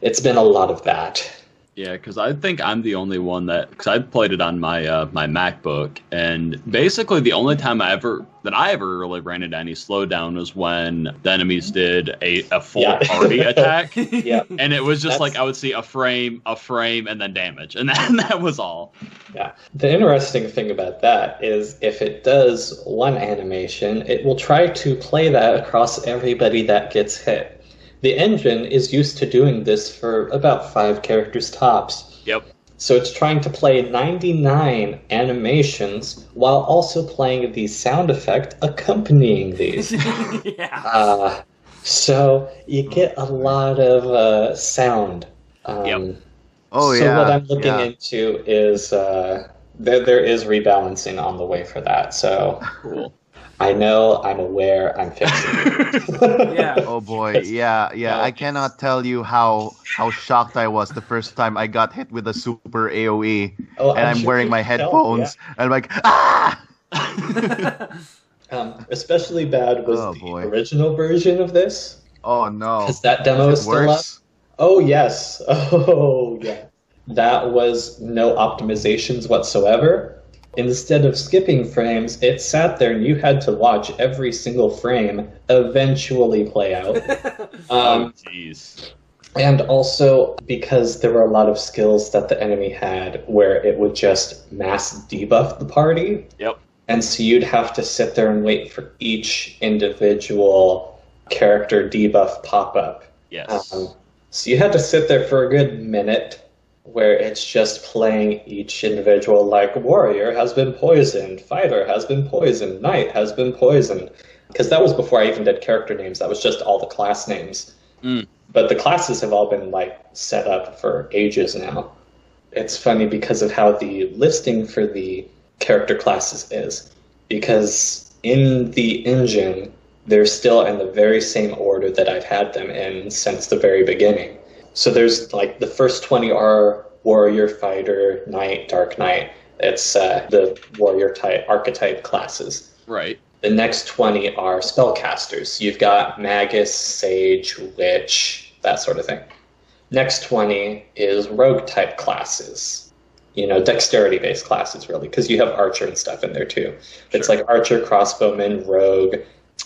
Speaker 4: it's been a lot of that.
Speaker 2: Yeah, because I think I'm the only one because I played it on my my MacBook, and basically the only time I ever really ran into any slowdown was when the enemies did a full party attack.
Speaker 4: Yeah,
Speaker 2: and it was just like I would see a frame, and then damage, and that was all.
Speaker 4: Yeah. The interesting thing about that is if it does one animation, it will try to play that across everybody that gets hit. The engine is used to doing this for about 5 characters tops.
Speaker 2: Yep.
Speaker 4: So it's trying to play 99 animations while also playing the sound effect accompanying these.
Speaker 1: Yeah.
Speaker 4: So you get a lot of sound.
Speaker 2: Yep.
Speaker 3: Oh,
Speaker 4: so
Speaker 3: yeah.
Speaker 4: what I'm looking into is there is rebalancing on the way for that. So
Speaker 2: Cool.
Speaker 4: I know, I'm aware, I'm fixing it.
Speaker 1: Yeah.
Speaker 3: Oh boy, yeah. I cannot tell you how shocked I was the first time I got hit with a super AOE, and I'm
Speaker 4: sure
Speaker 3: wearing
Speaker 4: you
Speaker 3: my
Speaker 4: can tell,
Speaker 3: headphones, and I'm like, ah!
Speaker 4: Especially bad was the original version of this.
Speaker 3: Oh no!
Speaker 4: Because that demo is still up. Oh yes. Oh yeah. That was no optimizations whatsoever. Instead of skipping frames, it sat there and you had to watch every single frame eventually play out.
Speaker 2: Oh, jeez.
Speaker 4: And also because there were a lot of skills that the enemy had where it would just mass debuff the party.
Speaker 2: Yep.
Speaker 4: And so you'd have to sit there and wait for each individual character debuff pop up.
Speaker 2: Yes.
Speaker 4: So you had to sit there for a good minute where it's just playing each individual, like warrior has been poisoned, fighter has been poisoned, knight has been poisoned. Because that was before I even did character names. That was just all the class names. But the classes have all been set up for ages now. It's funny because of how the listing for the character classes is. Because in the engine, they're still in the very same order that I've had them in since the very beginning. So there's the first 20 are warrior, fighter, knight, dark knight. It's the warrior type archetype classes.
Speaker 2: Right.
Speaker 4: The next 20 are spellcasters. You've got magus, sage, witch, that sort of thing. Next 20 is rogue type classes. Dexterity based classes really, because you have archer and stuff in there too. Sure. It's like archer, crossbowman, rogue,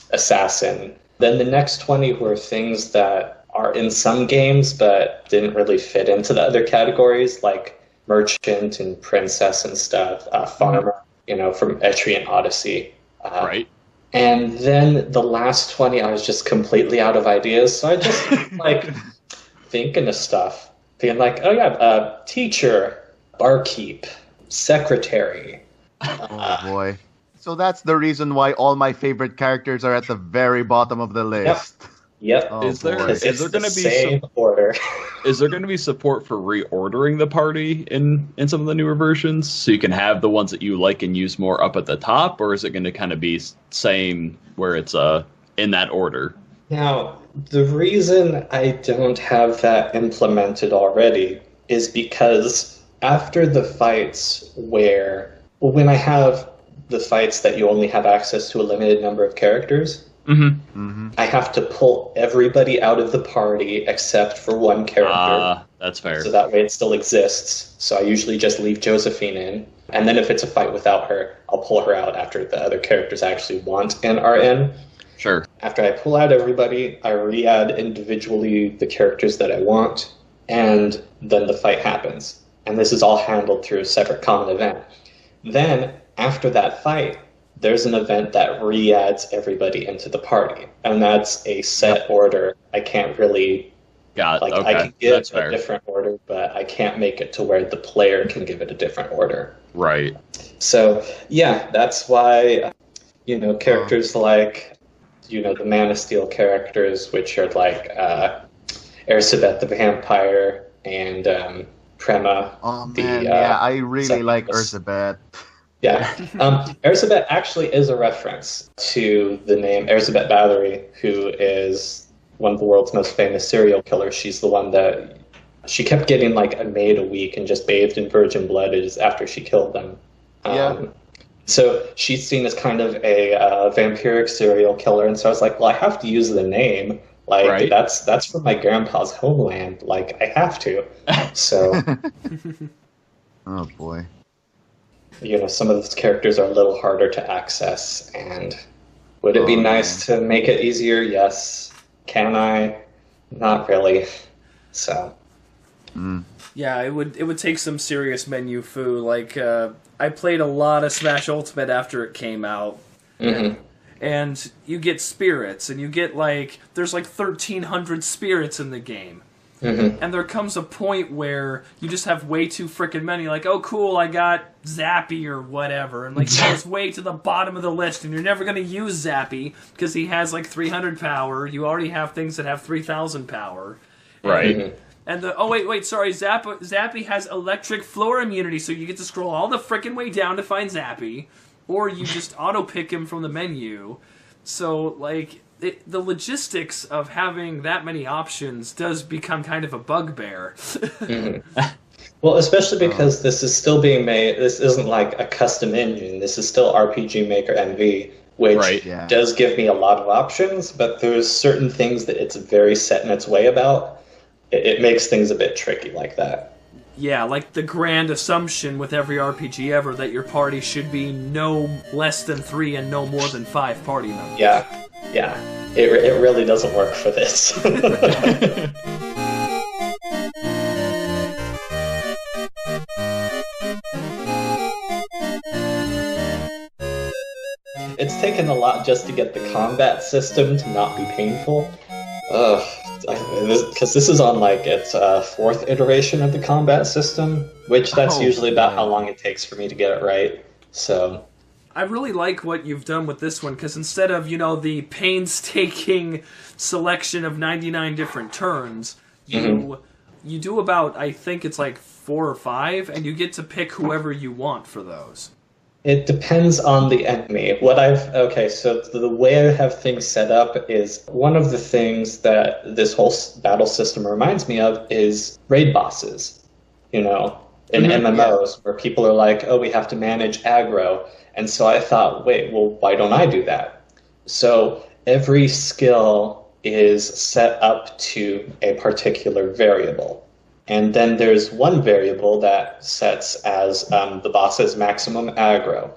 Speaker 4: assassin. Then the next 20 were things that are in some games but didn't really fit into the other categories, like merchant and princess and stuff, farmer, from Etrian Odyssey.
Speaker 2: Right.
Speaker 4: And then the last 20, I was just completely out of ideas, so I just thinking of stuff, being like, oh yeah, teacher, barkeep, secretary.
Speaker 3: Oh boy. So that's the reason why all my favorite characters are at the very bottom of the list.
Speaker 4: Yep.
Speaker 3: Oh,
Speaker 2: is there
Speaker 3: boy.
Speaker 2: going to be
Speaker 4: same order?
Speaker 2: Is there going to be support for reordering the party in some of the newer versions, so you can have the ones that you like and use more up at the top, or is it going to kind of be same where it's in that order?
Speaker 4: Now, the reason I don't have that implemented already is because after the fights when I have the fights that you only have access to a limited number of characters, I have to pull everybody out of the party except for one character.
Speaker 2: That's fair.
Speaker 4: So that way it still exists. So I usually just leave Josephine in. And then if it's a fight without her, I'll pull her out after the other characters I actually want and are in.
Speaker 2: Sure.
Speaker 4: After I pull out everybody, I re-add individually the characters that I want, and then the fight happens. And this is all handled through a separate common event. Then, after that fight, there's an event that re-adds everybody into the party. And that's a set order. I can't really...
Speaker 2: Got it. Okay.
Speaker 4: I can give
Speaker 2: That's
Speaker 4: a
Speaker 2: fair.
Speaker 4: different order, but I can't make it to where the player can give it a different order.
Speaker 2: Right.
Speaker 4: So, yeah, that's why, characters like, the Man of Steel characters, which are like Ersebet the Vampire and Prema.
Speaker 3: Oh
Speaker 4: the,
Speaker 3: man, yeah, I really like
Speaker 4: Septimus.
Speaker 3: Erzsébet.
Speaker 4: Yeah. Erzsébet actually is a reference to the name Erzsébet Bathory, who is one of the world's most famous serial killers. She's the one that she kept getting like a maid a week and just bathed in virgin blood after she killed them.
Speaker 3: Yeah.
Speaker 4: So she's seen as kind of a vampiric serial killer, and so I was like, well, I have to use the name. Like
Speaker 2: Right.
Speaker 4: that's from my grandpa's homeland. Like I have to. So
Speaker 3: Oh boy.
Speaker 4: some of those characters are a little harder to access, and would it be
Speaker 3: Oh,
Speaker 4: nice to make it easier? Yes. Can I? Not really. So
Speaker 1: Yeah, it would take some serious menu foo. Like I played a lot of Smash Ultimate after it came out. And you get spirits, and you get there's 1,300 spirits in the game. And there comes a point where you just have way too frickin' many. Like, oh cool, I got Zappy or whatever. And it goes way to the bottom of the list, and you're never going to use Zappy because he has 300 power. You already have things that have 3,000 power.
Speaker 2: Right.
Speaker 1: And sorry, Zappy has electric floor immunity, so you get to scroll all the frickin' way down to find Zappy. Or you just auto-pick him from the menu. So, the logistics of having that many options does become kind of a bugbear.
Speaker 4: Well, especially because this is still being made. This isn't like a custom engine. This is still RPG Maker MV, which
Speaker 2: Right.
Speaker 3: Yeah.
Speaker 4: does give me a lot of options, but there's certain things that it's very set in its way about. It makes things a bit tricky like that.
Speaker 1: Yeah, like the grand assumption with every RPG ever that your party should be no less than 3 and no more than 5 party members.
Speaker 4: Yeah. It really doesn't work for this. It's taken a lot just to get the combat system to not be painful. Because this is on its 4th iteration of the combat system, which that's usually about how long it takes for me to get it right. So
Speaker 1: I really like what you've done with this one, because instead of, the painstaking selection of 99 different turns, you do about, I think it's 4 or 5, and you get to pick whoever you want for those.
Speaker 4: it depends on the enemy. So the way I have things set up is one of the things that this whole battle system reminds me of is raid bosses, in MMOs where people are like, oh, we have to manage aggro. And so I thought, wait, well, why don't I do that? So every skill is set up to a particular variable. And then there's one variable that sets as the boss's maximum aggro.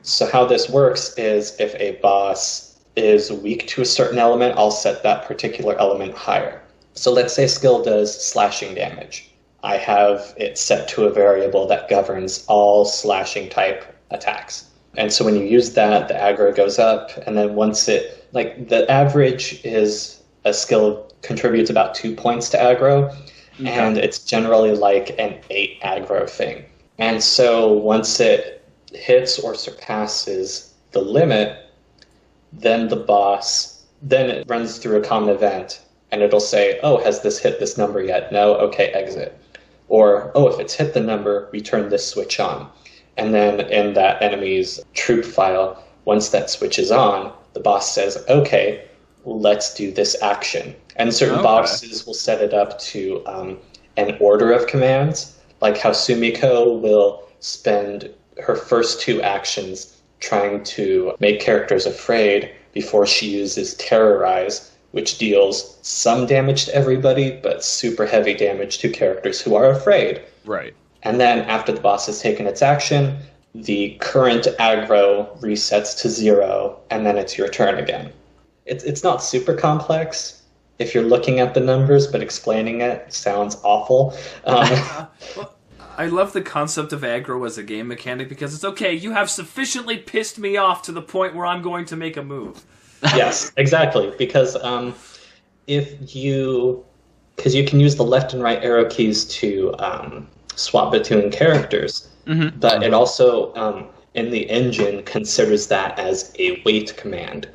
Speaker 4: So how this works is if a boss is weak to a certain element, I'll set that particular element higher. So let's say skill does slashing damage. I have it set to a variable that governs all slashing type attacks. And so when you use that, the aggro goes up, and then once the average is a skill contributes about 2 points to aggro. Okay. And it's generally an 8 aggro thing. And so once it hits or surpasses the limit, then it runs through a common event, and it'll say, oh, has this hit this number yet? No? Okay, exit. Or, oh, if it's hit the number, we turn this switch on. And then in that enemy's troop file, once that switch is on, the boss says, okay, let's do this action. And certain bosses will set it up to an order of commands, like how Sumiko will spend her first 2 actions trying to make characters afraid before she uses Terrorize, which deals some damage to everybody, but super heavy damage to characters who are afraid.
Speaker 2: Right.
Speaker 4: And then after the boss has taken its action, the current aggro resets to 0, and then it's your turn again. It's not super complex if you're looking at the numbers, but explaining it sounds awful.
Speaker 1: I love the concept of aggro as a game mechanic because it's okay, you have sufficiently pissed me off to the point where I'm going to make a move.
Speaker 4: Yes, exactly. Because you can use the left and right arrow keys to swap between characters, but it also, in the engine, considers that as a wait command.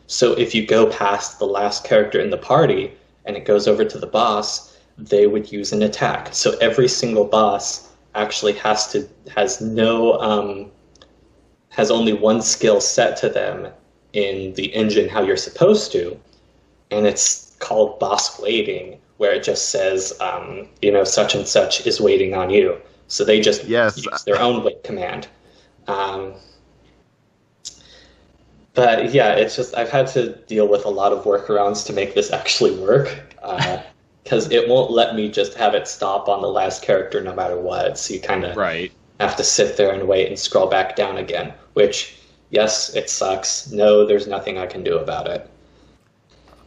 Speaker 4: So if you go past the last character in the party and it goes over to the boss, they would use an attack. So every single boss actually has only one skill set to them in the engine how you're supposed to, and it's called boss waiting, where it just says, such and such is waiting on you. So they just use their own wait command. But yeah, it's just I've had to deal with a lot of workarounds to make this actually work, because it won't let me just have it stop on the last character no matter what. So you kind of have to sit there and wait and scroll back down again, which, yes, it sucks. No, there's nothing I can do about it.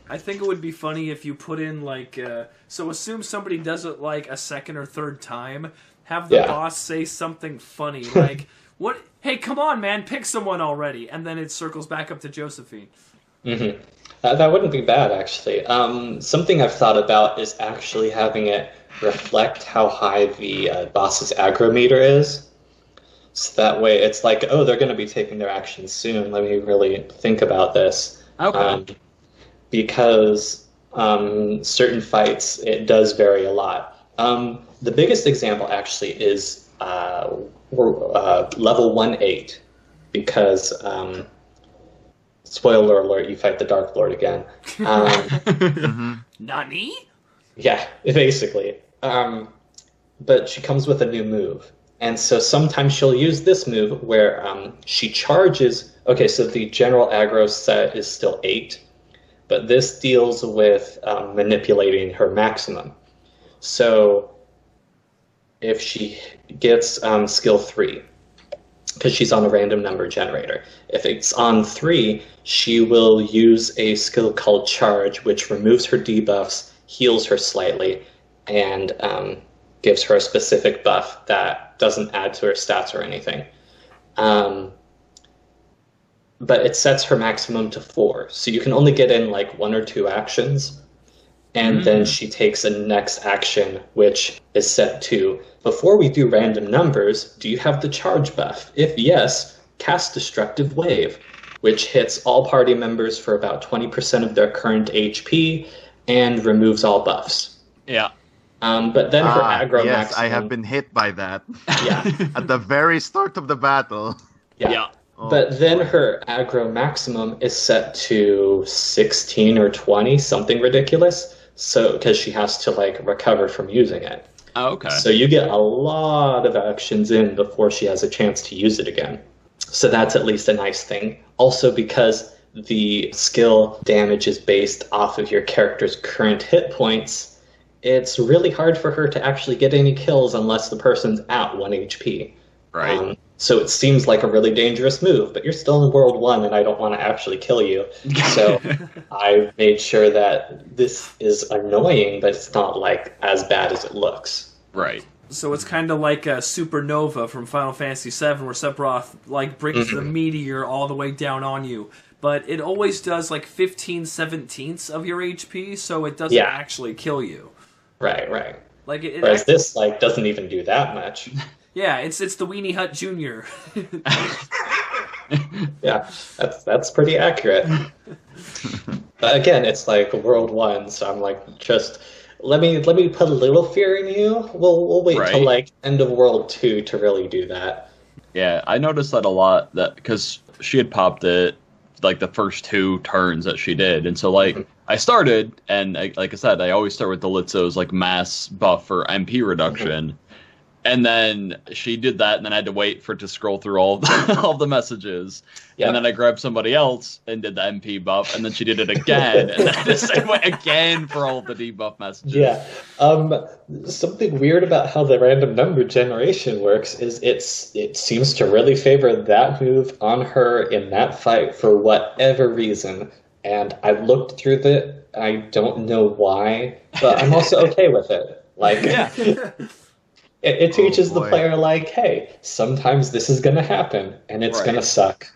Speaker 1: I think it would be funny if you put in, like, so assume somebody does it, like, a second or third time, have the boss say something funny, like, what? Hey, come on, man, pick someone already, and then it circles back up to Josephine.
Speaker 4: Mm-hmm. That wouldn't be bad, actually. Something I've thought about is actually having it reflect how high the boss's aggro meter is. So that way it's like, oh, they're going to be taking their actions soon. Let me really think about this.
Speaker 2: Okay.
Speaker 4: Because certain fights, it does vary a lot. The biggest example, actually, is level 1-8, because, spoiler alert, you fight the Dark Lord again.
Speaker 1: Nani?
Speaker 4: Yeah, basically. But she comes with a new move. And so sometimes she'll use this move where she charges... Okay, so the general aggro set is still 8, but this deals with manipulating her maximum. So if she gets skill 3, because she's on a random number generator, if it's on 3, she will use a skill called Charge, which removes her debuffs, heals her slightly, and gives her a specific buff that doesn't add to her stats or anything. But it sets her maximum to 4, so you can only get in like 1 or 2 actions, and then she takes a next action, which is set to, before we do random numbers, do you have the charge buff? If yes, cast Destructive Wave, which hits all party members for about 20% of their current HP, and removes all buffs.
Speaker 2: Yeah.
Speaker 4: But then her aggro maximum...
Speaker 3: I have been hit by that.
Speaker 4: Yeah.
Speaker 3: At the very start of the battle.
Speaker 4: Yeah. But then her aggro maximum is set to 16 or 20, something ridiculous. So, because she has to like recover from using it.
Speaker 2: Oh, okay.
Speaker 4: So you get a lot of actions in before she has a chance to use it again. So that's at least a nice thing. Also, because the skill damage is based off of your character's current hit points, it's really hard for her to actually get any kills unless the person's at 1 HP.
Speaker 2: Right.
Speaker 4: So it seems like a really dangerous move, but you're still in World 1 and I don't want to actually kill you. So I made sure that this is annoying, but it's not like as bad as it looks.
Speaker 2: Right.
Speaker 1: So it's kind of like a supernova from Final Fantasy VII, where Sephiroth like brings the meteor all the way down on you. But it always does like 15/17 of your HP, so it doesn't actually kill you.
Speaker 4: Right.
Speaker 1: Like
Speaker 4: whereas this like doesn't even do that much.
Speaker 1: Yeah, it's the Weenie Hut Jr.
Speaker 4: Yeah, that's pretty accurate. But again, it's like World 1, so I'm like, just let me put a little fear in you. We'll wait till like end of World 2 to really do that.
Speaker 2: Yeah, I noticed that a lot, that because she had popped it like the first 2 turns that she did, and so like I started, and like I said, I always start with the Litzo's like mass buff for MP reduction. And then she did that, and then I had to wait for it to scroll through all the messages. Yep. And then I grabbed somebody else and did the MP buff, and then she did it again, and then I just went again for all the debuff messages.
Speaker 4: Yeah. Something weird about how the random number generation works is it seems to really favor that move on her in that fight for whatever reason. And I've looked through it. I don't know why, but I'm also okay with it. Like, It teaches the player, like, hey, sometimes this is going to happen, and it's going to suck.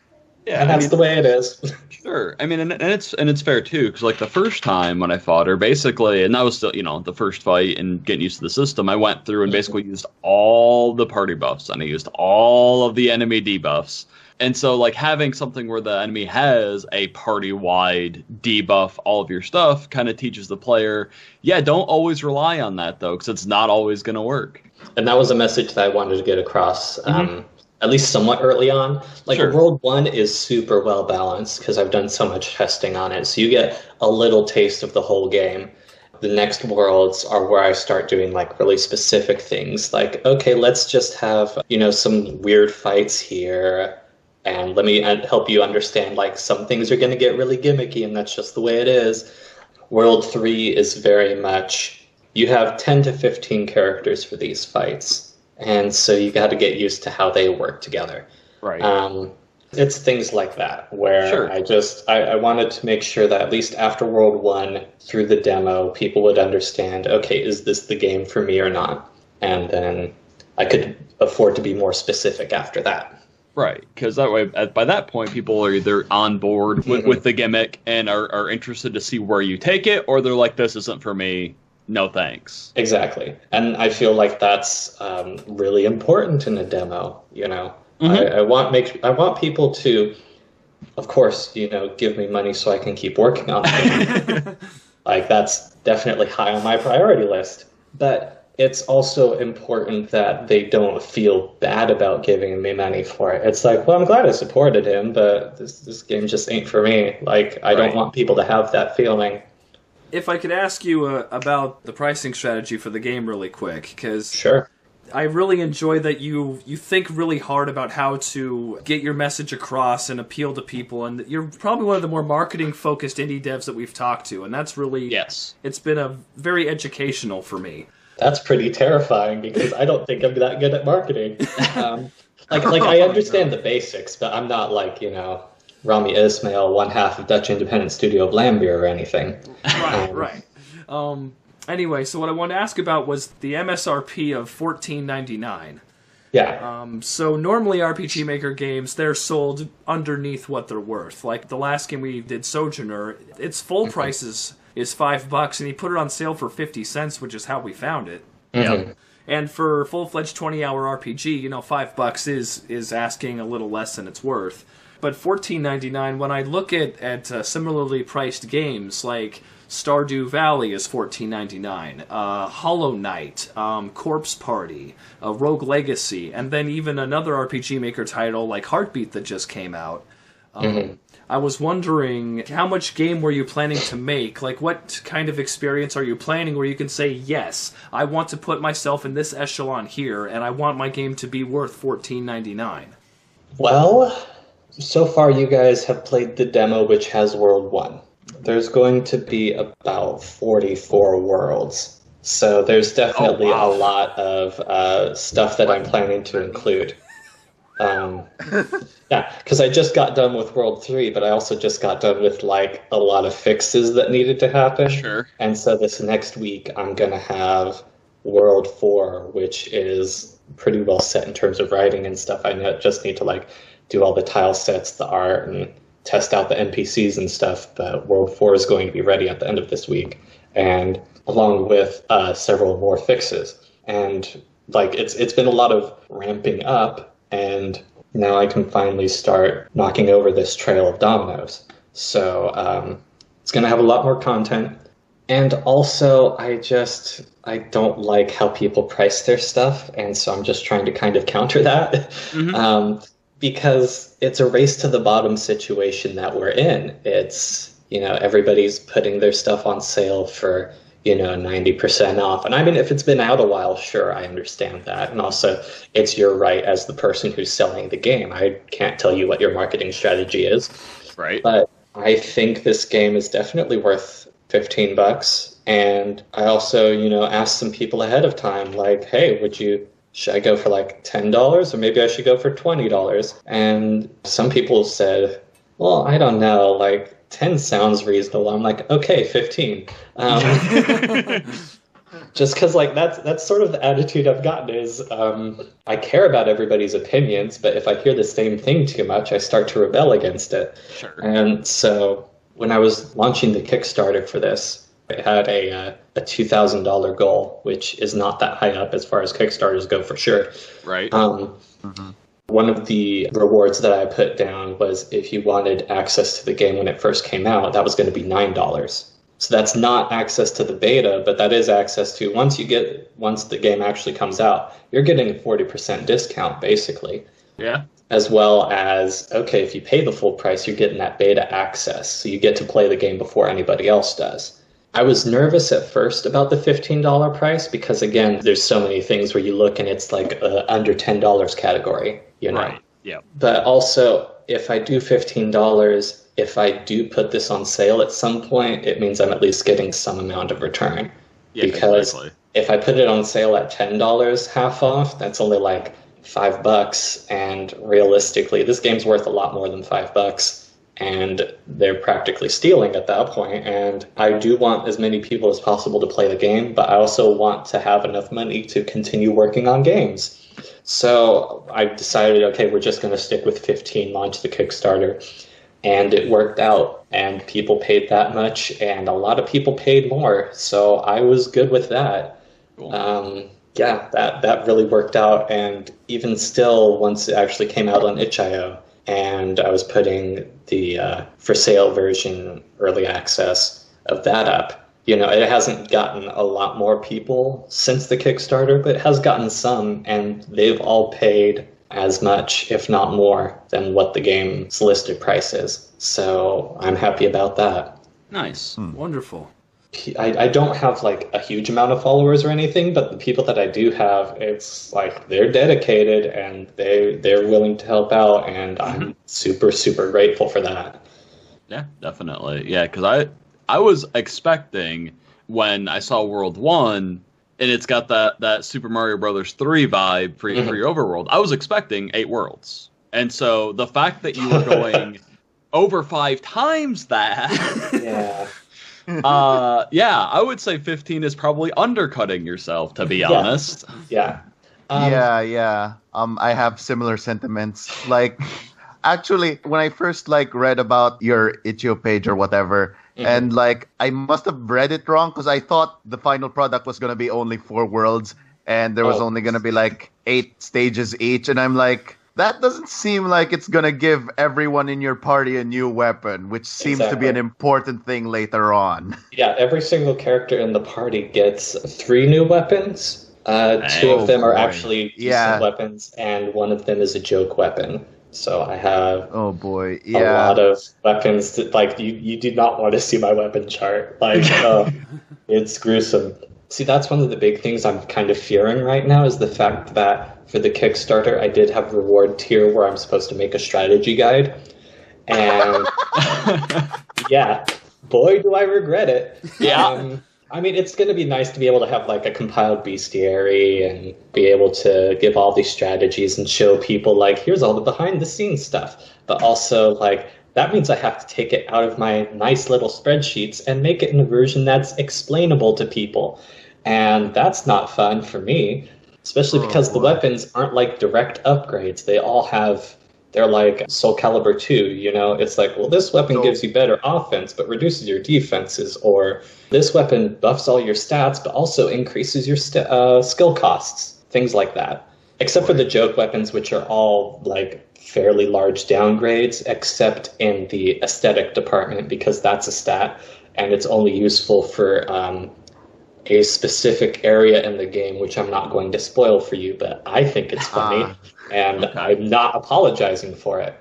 Speaker 4: Yeah, and that's the way it is.
Speaker 2: Sure. I mean, and it's fair, too, because, like, the first time when I fought her, basically, and that was still, the first fight and getting used to the system, I went through and basically used all the party buffs, and I used all of the enemy debuffs, And so, like, having something where the enemy has a party-wide debuff all of your stuff kind of teaches the player, don't always rely on that, though, because it's not always going to work.
Speaker 4: And that was a message that I wanted to get across, at least somewhat early on. Like, World 1 is super well-balanced, because I've done so much testing on it. So you get a little taste of the whole game. The next worlds are where I start doing, like, really specific things. Like, okay, let's just have, some weird fights here. And let me help you understand, like, some things are going to get really gimmicky, and that's just the way it is. World 3 is very much, you have 10 to 15 characters for these fights. And so you got to get used to how they work together.
Speaker 2: Right.
Speaker 4: It's things like that, where I wanted to make sure that at least after World 1, through the demo, people would understand, okay, is this the game for me or not? And then I could afford to be more specific after that.
Speaker 2: Right, because that way, by that point, people are either on board with the gimmick and are interested to see where you take it, or they're like, this isn't for me, no thanks.
Speaker 4: Exactly. And I feel like that's really important in a demo, I want people to, of course, give me money so I can keep working on it. Like, that's definitely high on my priority list. But it's also important that they don't feel bad about giving me money for it. It's like, well, I'm glad I supported him, but this game just ain't for me. Like, I don't want people to have that feeling.
Speaker 1: If I could ask you about the pricing strategy for the game really quick, because
Speaker 4: sure.
Speaker 1: I really enjoy that you think really hard about how to get your message across and appeal to people, and you're probably one of the more marketing-focused indie devs that we've talked to, and that's really, it's been a very educational for me.
Speaker 4: That's pretty terrifying, because I don't think I'm that good at marketing. I understand the basics, but I'm not like, Rami Ismail, one half of Dutch independent studio Vlambeer or anything.
Speaker 1: Right. Anyway, so what I wanted to ask about was the MSRP of $14.99.
Speaker 4: Yeah.
Speaker 1: So normally RPG Maker games, they're sold underneath what they're worth. Like the last game we did, Sojourner, its full price is $5, and he put it on sale for 50 cents, which is how we found it.
Speaker 2: Yep.
Speaker 1: And for full-fledged 20-hour RPG, $5 is asking a little less than it's worth. But $14.99, when I look at similarly priced games like Stardew Valley is $14.99, Hollow Knight, Corpse Party, Rogue Legacy, and then even another RPG Maker title like Heartbeat that just came out. I was wondering, how much game were you planning to make? Like, what kind of experience are you planning where you can say, yes, I want to put myself in this echelon here, and I want my game to be worth $14.99?
Speaker 4: Well, so far you guys have played the demo, which has World 1. There's going to be about 44 worlds. So there's definitely a lot of stuff that I'm planning to include. Because I just got done with World 3, but I also just got done with, like, a lot of fixes that needed to happen.
Speaker 2: Sure.
Speaker 4: And so this next week I'm going to have World 4, which is pretty well set in terms of writing and stuff. I just need to, like, do all the tile sets, the art, and test out the NPCs and stuff. But World 4 is going to be ready at the end of this week, and along with several more fixes. And, like, it's been a lot of ramping up, and now I can finally start knocking over this trail of dominoes. So it's going to have a lot more content. And also, I don't like how people price their stuff, and so I'm just trying to kind of counter that. Because it's a race to the bottom situation that we're in. It's, everybody's putting their stuff on sale for, 90% off. And I mean, if it's been out a while, sure, I understand that. And also, it's your right as the person who's selling the game. I can't tell you what your marketing strategy is.
Speaker 2: Right.
Speaker 4: But I think this game is definitely worth $15. And I also, asked some people ahead of time, like, hey, should I go for like $10 or maybe I should go for $20? And some people said, well, I don't know, like 10 sounds reasonable. I'm like, okay, 15. Just because, like, that's sort of the attitude I've gotten is I care about everybody's opinions, but if I hear the same thing too much, I start to rebel against it.
Speaker 2: Sure.
Speaker 4: And so when I was launching the Kickstarter for this, it had a $2,000 goal, which is not that high up as far as Kickstarters go, for sure.
Speaker 2: Right.
Speaker 4: One of the rewards that I put down was if you wanted access to the game when it first came out, that was going to be $9. So that's not access to the beta, but that is access to once the game actually comes out, you're getting a 40% discount basically.
Speaker 2: Yeah.
Speaker 4: As well as, okay, if you pay the full price, you're getting that beta access. So you get to play the game before anybody else does. I was nervous at first about the $15 price because, again, there's so many things where you look and it's like under $10 category, you know?
Speaker 2: Right, yeah.
Speaker 4: But also, if I do $15, if I do put this on sale at some point, it means I'm at least getting some amount of return.
Speaker 2: Yeah,
Speaker 4: because
Speaker 2: exactly.
Speaker 4: If I put it on sale at $10 half off, that's only like $5. And realistically, this game's worth a lot more than $5. And they're practically stealing at that point. And I do want as many people as possible to play the game, but I also want to have enough money to continue working on games. So I decided, okay, we're just going to stick with 15, launch the Kickstarter. And it worked out, and people paid that much, and a lot of people paid more. So I was good with that.
Speaker 2: Cool.
Speaker 4: Yeah, that really worked out. And even still, once it actually came out on itch.io, and I was putting the for sale version early access of that up, you know, it hasn't gotten a lot more people since the Kickstarter, but it has gotten some, and they've all paid as much, if not more, than what the game's listed price is. So I'm happy about that.
Speaker 2: Nice.
Speaker 1: Wonderful.
Speaker 4: I don't have like a huge amount of followers or anything, but the people that I do have, it's like they're dedicated and they're willing to help out, and I'm super, super grateful for that.
Speaker 2: Yeah, definitely. Yeah, because I was expecting when I saw World 1, and it's got that Super Mario Brothers 3 vibe for your overworld, I was expecting 8 worlds. And so the fact that you were going over 5 times that...
Speaker 4: Yeah.
Speaker 2: I would say 15 is probably undercutting yourself, to be honest.
Speaker 4: Yeah.
Speaker 3: I have similar sentiments. Like, actually, when I first read about your itch.io page or whatever, and I must have read it wrong because I thought the final product was gonna be only 4 worlds, and there was only gonna be 8 stages each, and I'm like, that doesn't seem like it's gonna give everyone in your party a new weapon, which seems to be an important thing later on.
Speaker 4: Yeah, every single character in the party gets 3 new weapons. 2 of them are actually decent weapons, and 1 of them is a joke weapon. So I have a lot of weapons that, you do not want to see my weapon chart. It's gruesome. See, that's one of the big things I'm kind of fearing right now is the fact that for the Kickstarter, I did have a reward tier where I'm supposed to make a strategy guide. And yeah, boy, do I regret it.
Speaker 2: Yeah.
Speaker 4: I mean, it's going to be nice to be able to have a compiled bestiary and be able to give all these strategies and show people here's all the behind the scenes stuff. But also that means I have to take it out of my nice little spreadsheets and make it in a version that's explainable to people. And that's not fun for me, especially because the weapons aren't direct upgrades. They all have... They're like Soul Calibur 2, It's this weapon gives you better offense, but reduces your defenses. Or this weapon buffs all your stats, but also increases your skill costs. Things like that. Except for the joke weapons, which are all fairly large downgrades, except in the aesthetic department, because that's a stat, and it's only useful for a specific area in the game, which I'm not going to spoil for you, but I think it's funny. And I'm not apologizing for it.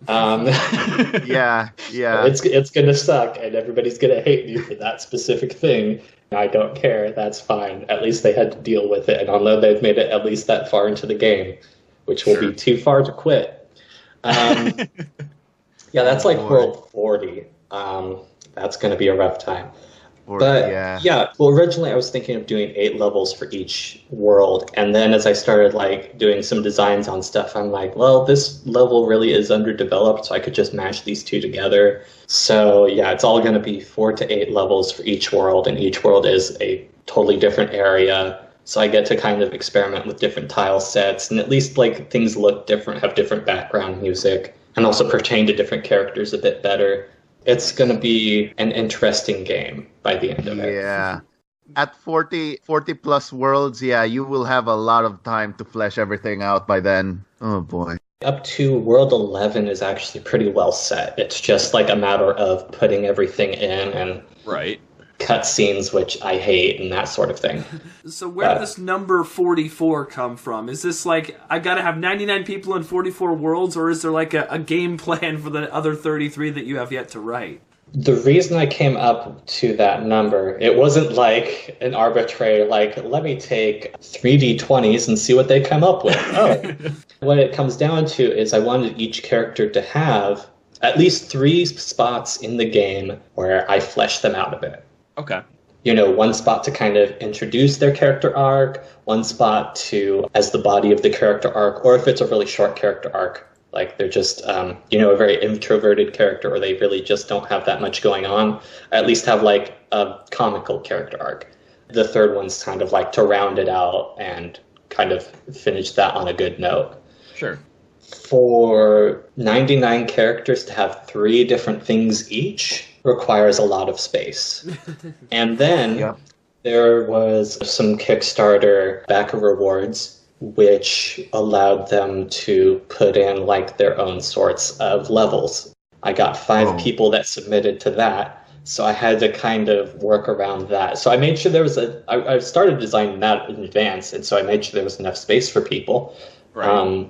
Speaker 3: Yeah.
Speaker 4: It's gonna suck, and everybody's gonna hate me for that specific thing. I don't care. That's fine. At least they had to deal with it, and I'll know they've made it at least that far into the game, which will be too far to quit. Yeah, that's World 40. That's gonna be a rough time. Well, originally I was thinking of doing 8 levels for each world, and then as I started doing some designs on stuff, I'm well, this level really is underdeveloped, so I could just mash these 2 together. So yeah, it's all going to be 4 to 8 levels for each world, and each world is a totally different area. So I get to kind of experiment with different tile sets, and at least things look different, have different background music, and also pertain to different characters a bit better. It's going to be an interesting game by the end of it.
Speaker 3: Yeah. At 40 plus worlds, you will have a lot of time to flesh everything out by then. Oh, boy.
Speaker 4: Up to World 11 is actually pretty well set. It's just like a matter of putting everything in and
Speaker 2: Right.
Speaker 4: cutscenes, which I hate, and that sort of thing.
Speaker 1: So where did this number 44 come from? Is this like, I gotta have 99 people in 44 worlds, or is there like a game plan for the other 33 that you have yet to write?
Speaker 4: The reason I came up to that number, it wasn't like an arbitrary, like, let me take 3d20s and see what they come up with. Oh. What it comes down to is I wanted each character to have at least 3 spots in the game where I flesh them out a bit.
Speaker 2: Okay.
Speaker 4: You know, one spot to kind of introduce their character arc, one spot to as the body of the character arc, or if it's a really short character arc, like they're just, you know, a very introverted character, or they really just don't have that much going on, at least have like a comical character arc. The third one's kind of like to round it out and kind of finish that on a good note.
Speaker 2: Sure.
Speaker 4: For 99 characters to have 3 different things each requires a lot of space. And then there was some Kickstarter backer rewards which allowed them to put in like their own sorts of levels. I got 5 people that submitted to that, so I had to kind of work around that. So I made sure there was I started designing that in advance, and so I made sure there was enough space for people.
Speaker 2: Right.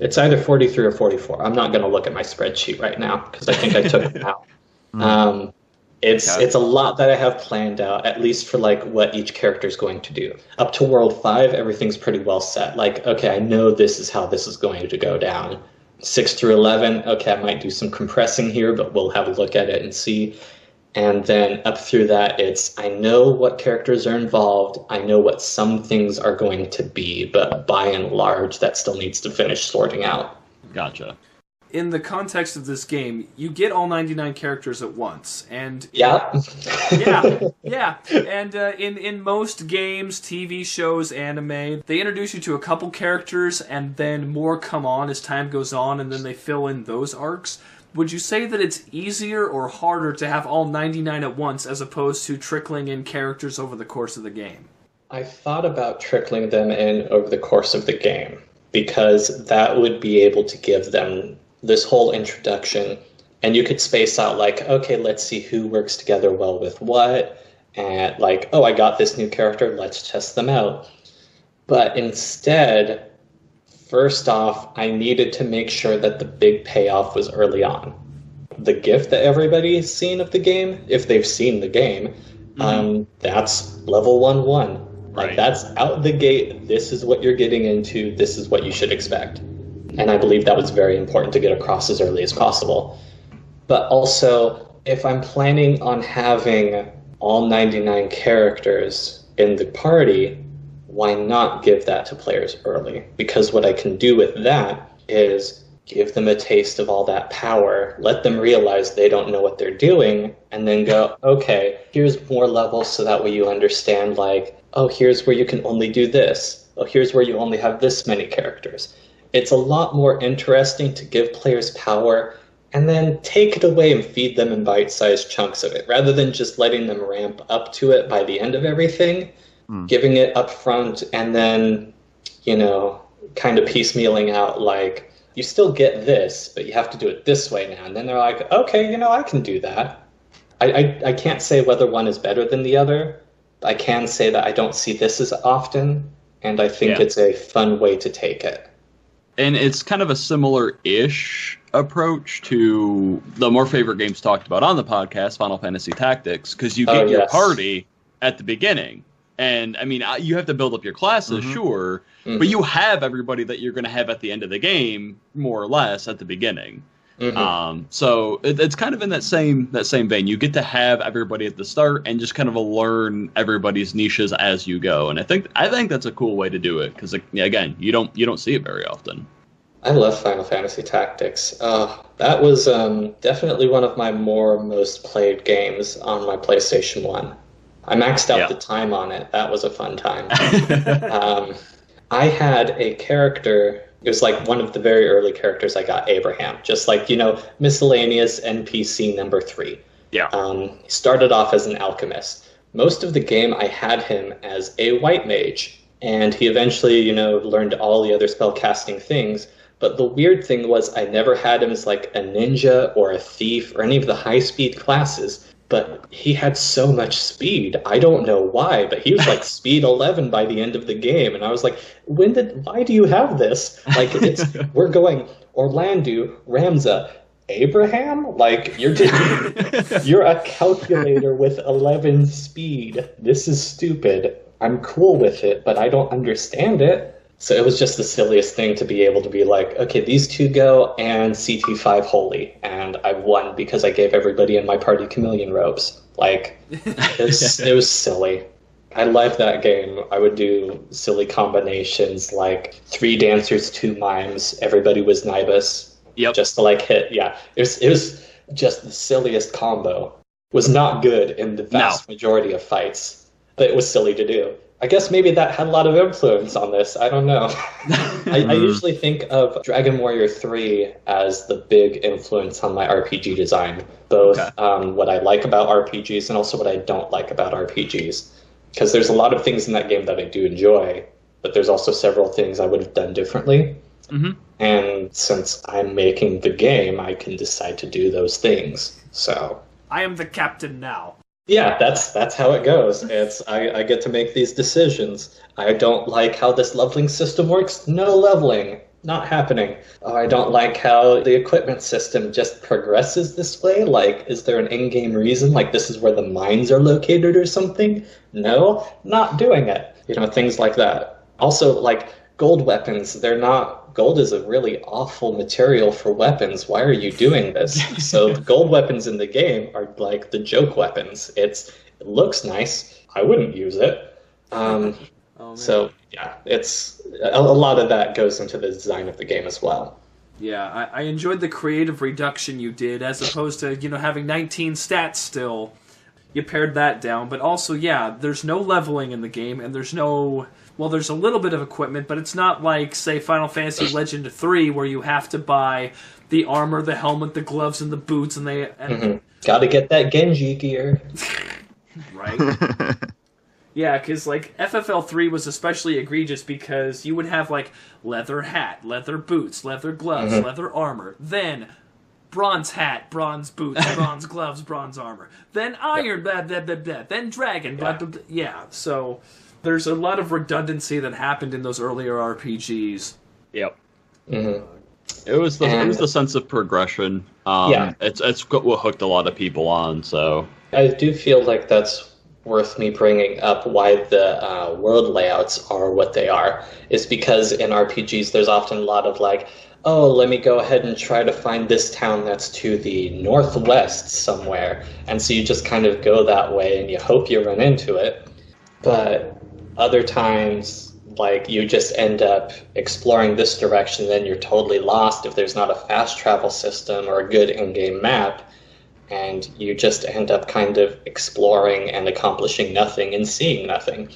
Speaker 4: It's either 43 or 44. I'm not going to look at my spreadsheet right now because I think I took it out. It's a lot that I have planned out, at least for like what each character is going to do. Up to World 5, everything's pretty well set. Like, okay, I know this is how this is going to go down. 6 through 11, okay, I might do some compressing here, but we'll have a look at it and see. And then up through that, it's I know what characters are involved. I know what some things are going to be, but by and large, that still needs to finish sorting out.
Speaker 2: Gotcha.
Speaker 1: In the context of this game, you get all 99 characters at once, and
Speaker 4: yeah,
Speaker 1: and in most games, TV shows, anime, they introduce you to a couple characters, and then more come on as time goes on, and then they fill in those arcs. Would you say that it's easier or harder to have all 99 at once as opposed to trickling in characters over the course of the game?
Speaker 4: I thought about trickling them in over the course of the game, because that would be able to give them this whole introduction, and you could space out like, okay, let's see who works together well with what, and like, oh, I got this new character, let's test them out. But instead, first off, I needed to make sure that the big payoff was early on. The gift that everybody's seen of the game, if they've seen the game, that's level 1-1. Like,
Speaker 2: Right.
Speaker 4: That's out the gate, this is what you're getting into, this is what you should expect. And I believe that was very important to get across as early as possible. But also, if I'm planning on having all 99 characters in the party, why not give that to players early? Because what I can do with that is give them a taste of all that power, let them realize they don't know what they're doing, and then go, okay, here's more levels so that way you understand, like, oh, here's where you can only do this. Oh, here's where you only have this many characters. It's a lot more interesting to give players power and then take it away and feed them in bite-sized chunks of it, rather than just letting them ramp up to it by the end of everything, giving it up front and then, you know, kind of piecemealing out like, you still get this, but you have to do it this way now. And then they're like, okay, you know, I can do that. I can't say whether one is better than the other. I can say that I don't see this as often, and I think it's a fun way to take it.
Speaker 2: And it's kind of a similar-ish approach to the more favorite games talked about on the podcast, Final Fantasy Tactics, because you get your party at the beginning. And, I mean, you have to build up your classes, sure, but you have everybody that you're going to have at the end of the game, more or less, at the beginning. So it's kind of in that same vein. You get to have everybody at the start and just kind of learn everybody's niches as you go. And I think that's a cool way to do it because, again, you don't see it very often.
Speaker 4: I love Final Fantasy Tactics. That was definitely one of my most played games on my PlayStation 1. I maxed out the time on it. That was a fun time. I had a character. It was like one of the very early characters I got, Abraham. Just like, you know, miscellaneous NPC number 3.
Speaker 2: Yeah.
Speaker 4: He started off as an alchemist. Most of the game, I had him as a white mage. And he eventually, you know, learned all the other spellcasting things. But the weird thing was I never had him as like a ninja or a thief or any of the high-speed classes. But he had so much speed. I don't know why, but he was like speed 11 by the end of the game. And I was like, why do you have this? Like, we're going Orlando, Ramza, Abraham? Like, you're a calculator with 11 speed. This is stupid. I'm cool with it, but I don't understand it. So it was just the silliest thing to be able to be like, okay, these two go and CT5 holy. And I won because I gave everybody in my party chameleon robes. Like, it was silly. I liked that game. I would do silly combinations like 3 dancers, 2 mimes. Everybody was Nibus.
Speaker 2: Yep.
Speaker 4: Just to like hit. Yeah. It was just the silliest combo. Was not good in the vast majority of fights, but it was silly to do. I guess maybe that had a lot of influence on this. I don't know. I usually think of Dragon Warrior 3 as the big influence on my RPG design, both what I like about RPGs and also what I don't like about RPGs. Because there's a lot of things in that game that I do enjoy, but there's also several things I would have done differently. Mm-hmm. And since I'm making the game, I can decide to do those things. So
Speaker 1: I am the captain now.
Speaker 4: Yeah, that's how it goes. I get to make these decisions. I don't like how this leveling system works. No leveling. Not happening. Oh, I don't like how the equipment system just progresses this way. Like, is there an in-game reason? Like, this is where the mines are located or something? No, not doing it. You know, things like that. Also, like, gold weapons, gold is a really awful material for weapons. Why are you doing this? So the gold weapons in the game are like the joke weapons. It looks nice. I wouldn't use it. So yeah, it's a lot of that goes into the design of the game as well.
Speaker 1: Yeah, I enjoyed the creative reduction you did, as opposed to having 19 stats still. You pared that down, but also there's no leveling in the game, and there's no. Well, there's a little bit of equipment, but it's not like, say, Final Fantasy Legend 3, where you have to buy the armor, the helmet, the gloves, and the boots, and
Speaker 4: Gotta get that Genji gear.
Speaker 1: Right? Yeah, because, like, FFL 3 was especially egregious because you would have, like, leather hat, leather boots, leather gloves, leather armor, then bronze hat, bronze boots, bronze gloves, bronze armor, then iron, blah, blah, blah, blah, then dragon, blah, blah, blah. Yeah, so there's a lot of redundancy that happened in those earlier RPGs.
Speaker 2: Yep. Mm-hmm. It was the sense of progression. It's what hooked a lot of people on. So
Speaker 4: I do feel like that's worth me bringing up why the world layouts are what they are. Is because in RPGs there's often a lot of like, oh, let me go ahead and try to find this town that's to the northwest somewhere, and so you just kind of go that way and you hope you run into it. But other times, like, you just end up exploring this direction, then you're totally lost if there's not a fast travel system or a good in-game map, and you just end up kind of exploring and accomplishing nothing and seeing nothing.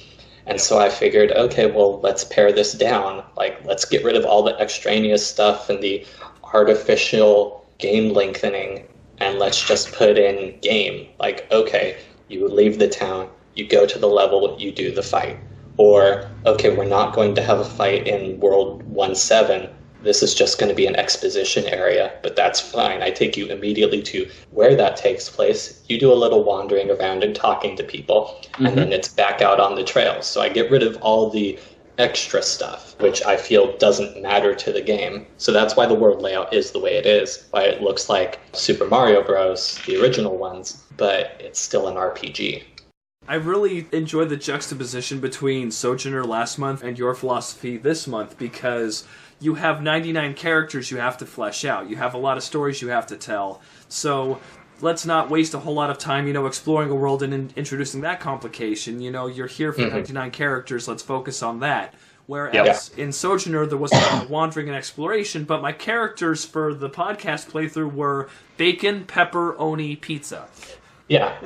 Speaker 4: And so I figured, okay, well, let's pare this down. Like, let's get rid of all the extraneous stuff and the artificial game lengthening, and let's just put in game. Like, okay, you leave the town, you go to the level, you do the fight. Or, okay, we're not going to have a fight in World 1-7. This is just going to be an exposition area, but that's fine. I take you immediately to where that takes place. You do a little wandering around and talking to people, and then it's back out on the trail. So I get rid of all the extra stuff, which I feel doesn't matter to the game. So that's why the world layout is the way it is, why it looks like Super Mario Bros., the original ones, but it's still an RPG.
Speaker 1: I really enjoyed the juxtaposition between Sojourner last month and your philosophy this month, because you have 99 characters you have to flesh out. You have a lot of stories you have to tell. So let's not waste a whole lot of time, exploring a world and introducing that complication. You're here for 99 characters. Let's focus on that. Whereas in Sojourner, there was a lot of wandering and exploration, but my characters for the podcast playthrough were bacon, pepperoni, pizza.
Speaker 4: Yeah.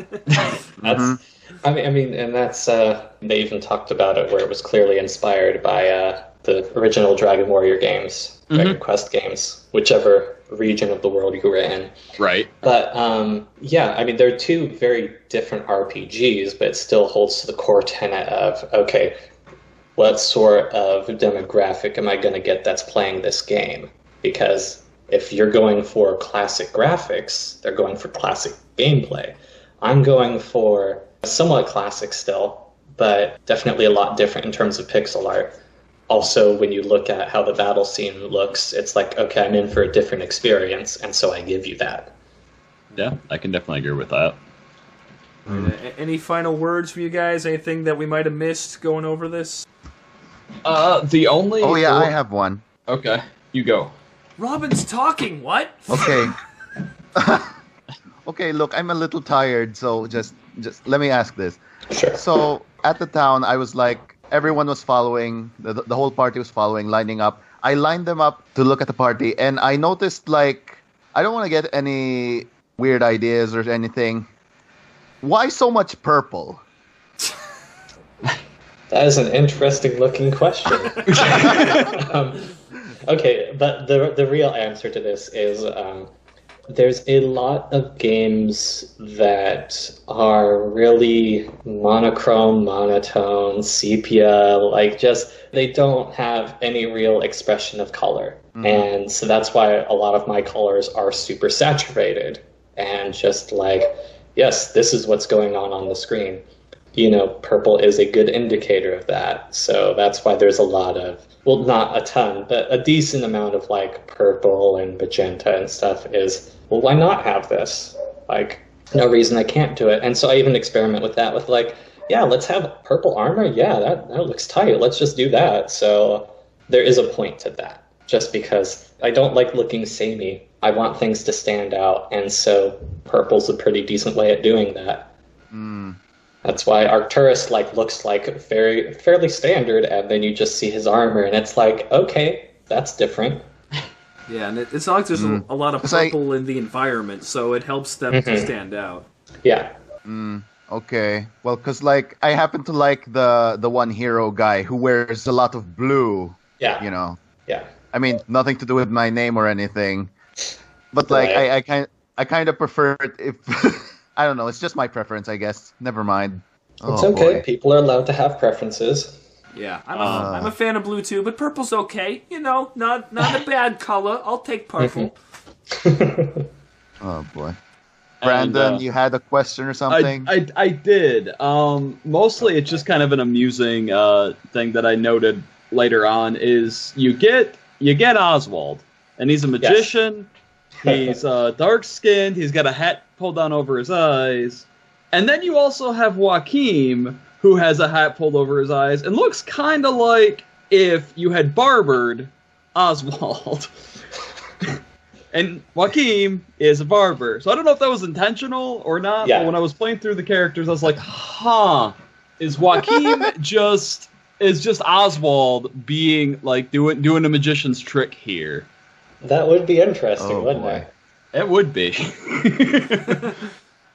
Speaker 4: That's... I mean, and that's, they even talked about it where it was clearly inspired by the original Dragon Warrior games, Dragon Quest games, whichever region of the world you were in.
Speaker 2: Right.
Speaker 4: But, I mean, they're two very different RPGs, but it still holds to the core tenet of, okay, what sort of demographic am I going to get that's playing this game? because if you're going for classic graphics, they're going for classic gameplay. I'm going for somewhat classic still, but definitely a lot different in terms of pixel art. Also, when you look at how the battle scene looks, it's like, okay, I'm in for a different experience, and so I give you that.
Speaker 2: Yeah, I can definitely agree with that.
Speaker 1: Any final words from you guys? Anything that we might have missed going over this?
Speaker 2: The only...
Speaker 3: Oh, yeah, I have one.
Speaker 2: Okay, you go.
Speaker 1: Robin's talking, what?
Speaker 3: Okay. Okay, look, I'm a little tired, so just let me ask this.
Speaker 4: Sure.
Speaker 3: So, at the town, I was like, everyone was following, the whole party was following, lining up. I lined them up to look at the party, and I noticed, like, I don't want to get any weird ideas or anything. Why so much purple?
Speaker 4: That is an interesting looking question. Okay, but the real answer to this is there's a lot of games that are really monochrome, monotone, sepia, like just they don't have any real expression of color. And so that's why a lot of my colors are super saturated and just like, yes, this is what's going on the screen. You know, purple is a good indicator of that. So that's why there's a lot of, well, not a ton, but a decent amount of like purple and magenta and stuff is, well, why not have this? Like, no reason I can't do it. And so I even experiment with that with like, yeah, let's have purple armor. Yeah, that looks tight. Let's just do that. So there is a point to that, just because I don't like looking samey. I want things to stand out. And so purple's a pretty decent way at doing that. That's why Arcturus like looks like fairly standard, and then you just see his armor, and it's like, okay, that's different.
Speaker 1: Yeah, and it's not like there's a lot of purple in the environment, so it helps them to stand out.
Speaker 4: Yeah.
Speaker 3: Okay. Well, because like I happen to like the one hero guy who wears a lot of blue.
Speaker 4: Yeah.
Speaker 3: You know.
Speaker 4: Yeah.
Speaker 3: I mean, nothing to do with my name or anything, but like
Speaker 4: Right.
Speaker 3: I kind of prefer it if. I don't know. It's just my preference, I guess. Never mind.
Speaker 4: It's
Speaker 3: Oh,
Speaker 4: okay.
Speaker 3: boy.
Speaker 4: People are allowed to have preferences.
Speaker 1: Yeah, I'm a fan of blue too, but purple's okay. You know, not a bad color. I'll take purple.
Speaker 3: Oh boy. Brandon, you had a question or something?
Speaker 2: I did. Mostly it's just kind of an amusing thing that I noted later on is you get Oswald, and he's a magician. He's dark-skinned. He's got a hat pulled down over his eyes. And then you also have Joaquim, who has a hat pulled over his eyes and looks kind of like if you had barbered Oswald. And Joaquim is a barber. So I don't know if that was intentional or not, but when I was playing through the characters, I was like, is Joaquim just Oswald being like doing a magician's trick here?
Speaker 4: That would be interesting, wouldn't it?
Speaker 2: It would be.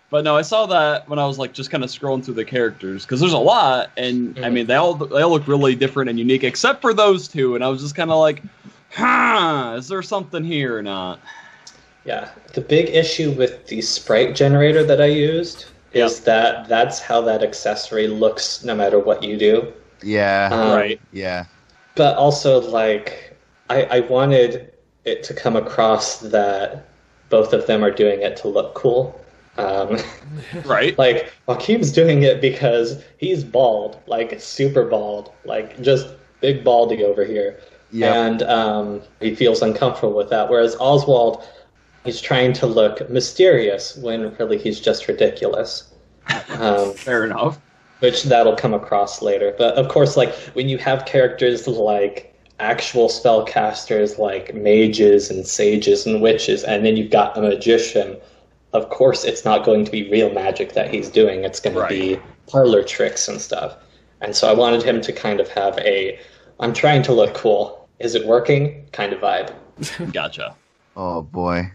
Speaker 2: But no, I saw that when I was like just kind of scrolling through the characters, because there's a lot, and I mean they all look really different and unique, except for those two, and I was just kind of like, is there something here or not?
Speaker 4: Yeah, the big issue with the sprite generator that I used is that that's how that accessory looks no matter what you do.
Speaker 3: Yeah.
Speaker 2: Right.
Speaker 3: Yeah.
Speaker 4: But also, like, I wanted it to come across that both of them are doing it to look cool.
Speaker 2: Right.
Speaker 4: Like, Joaquim's doing it because he's bald, like super bald, like just big baldy over here.
Speaker 3: Yep.
Speaker 4: And he feels uncomfortable with that. Whereas Oswald, he's trying to look mysterious when really he's just ridiculous.
Speaker 2: Fair enough.
Speaker 4: Which that'll come across later. But of course, like when you have characters like actual spellcasters like mages and sages and witches, and then you've got a magician, of course it's not going to be real magic that he's doing. It's going to be parlor tricks and stuff. And so I wanted him to kind of have a, I'm trying to look cool, is it working kind of vibe.
Speaker 2: Gotcha.
Speaker 3: Oh boy.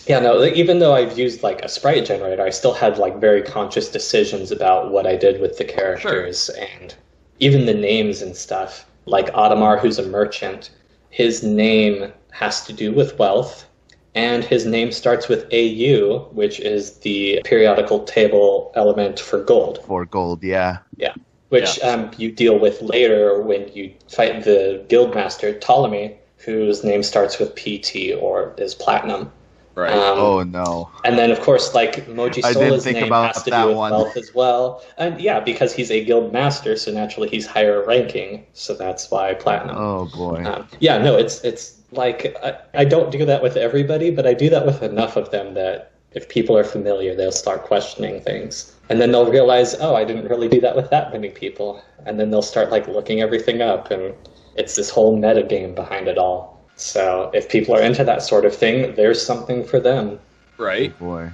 Speaker 4: Yeah, no, even though I've used like a sprite generator, I still had like very conscious decisions about what I did with the characters and even the names and stuff. Like Adamar, who's a merchant, his name has to do with wealth, and his name starts with AU, which is the periodical table element for gold.
Speaker 3: For gold, yeah.
Speaker 4: Yeah, which you deal with later when you fight the guildmaster Ptolemy. whose name starts with PT or is platinum.
Speaker 2: Right.
Speaker 3: Oh no.
Speaker 4: And then, of course, like Moji
Speaker 3: I didn't
Speaker 4: Sola's
Speaker 3: think
Speaker 4: name
Speaker 3: about
Speaker 4: has to
Speaker 3: that
Speaker 4: do with
Speaker 3: one.
Speaker 4: wealth as well. And yeah, because he's a guild master, so naturally he's higher ranking. So that's why platinum.
Speaker 3: Oh boy.
Speaker 4: Yeah, no, it's like I don't do that with everybody, but I do that with enough of them that if people are familiar, they'll start questioning things. And then they'll realize, oh, I didn't really do that with that many people. And then they'll start like looking everything up, and it's this whole meta game behind it all. So if people are into that sort of thing, there's something for them.
Speaker 2: Right.
Speaker 3: Oh boy.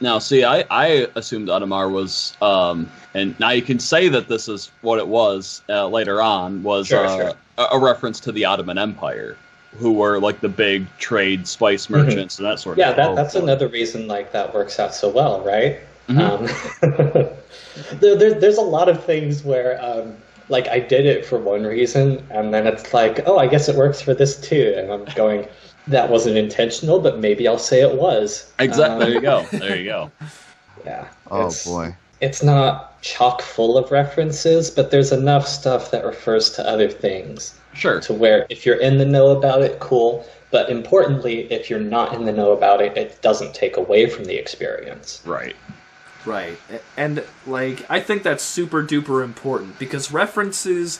Speaker 2: Now, see, I assumed Audemars was, and now you can say that this is what it was later on, was
Speaker 4: Sure.
Speaker 2: a reference to the Ottoman Empire, who were like the big trade spice merchants and that sort of thing.
Speaker 4: Yeah, that's another reason like that works out so well, right?
Speaker 2: Mhm.
Speaker 4: There's a lot of things where like I did it for one reason, and then it's like, oh, I guess it works for this too, and I'm going, that wasn't intentional, but maybe I'll say it was.
Speaker 2: Exactly. There you go. There you go.
Speaker 4: Yeah.
Speaker 3: Oh boy.
Speaker 4: It's not chock full of references, but there's enough stuff that refers to other things.
Speaker 2: Sure.
Speaker 4: To where if you're in the know about it, cool. But importantly, if you're not in the know about it, it doesn't take away from the experience.
Speaker 2: Right.
Speaker 1: Right. And like I think that's super duper important because references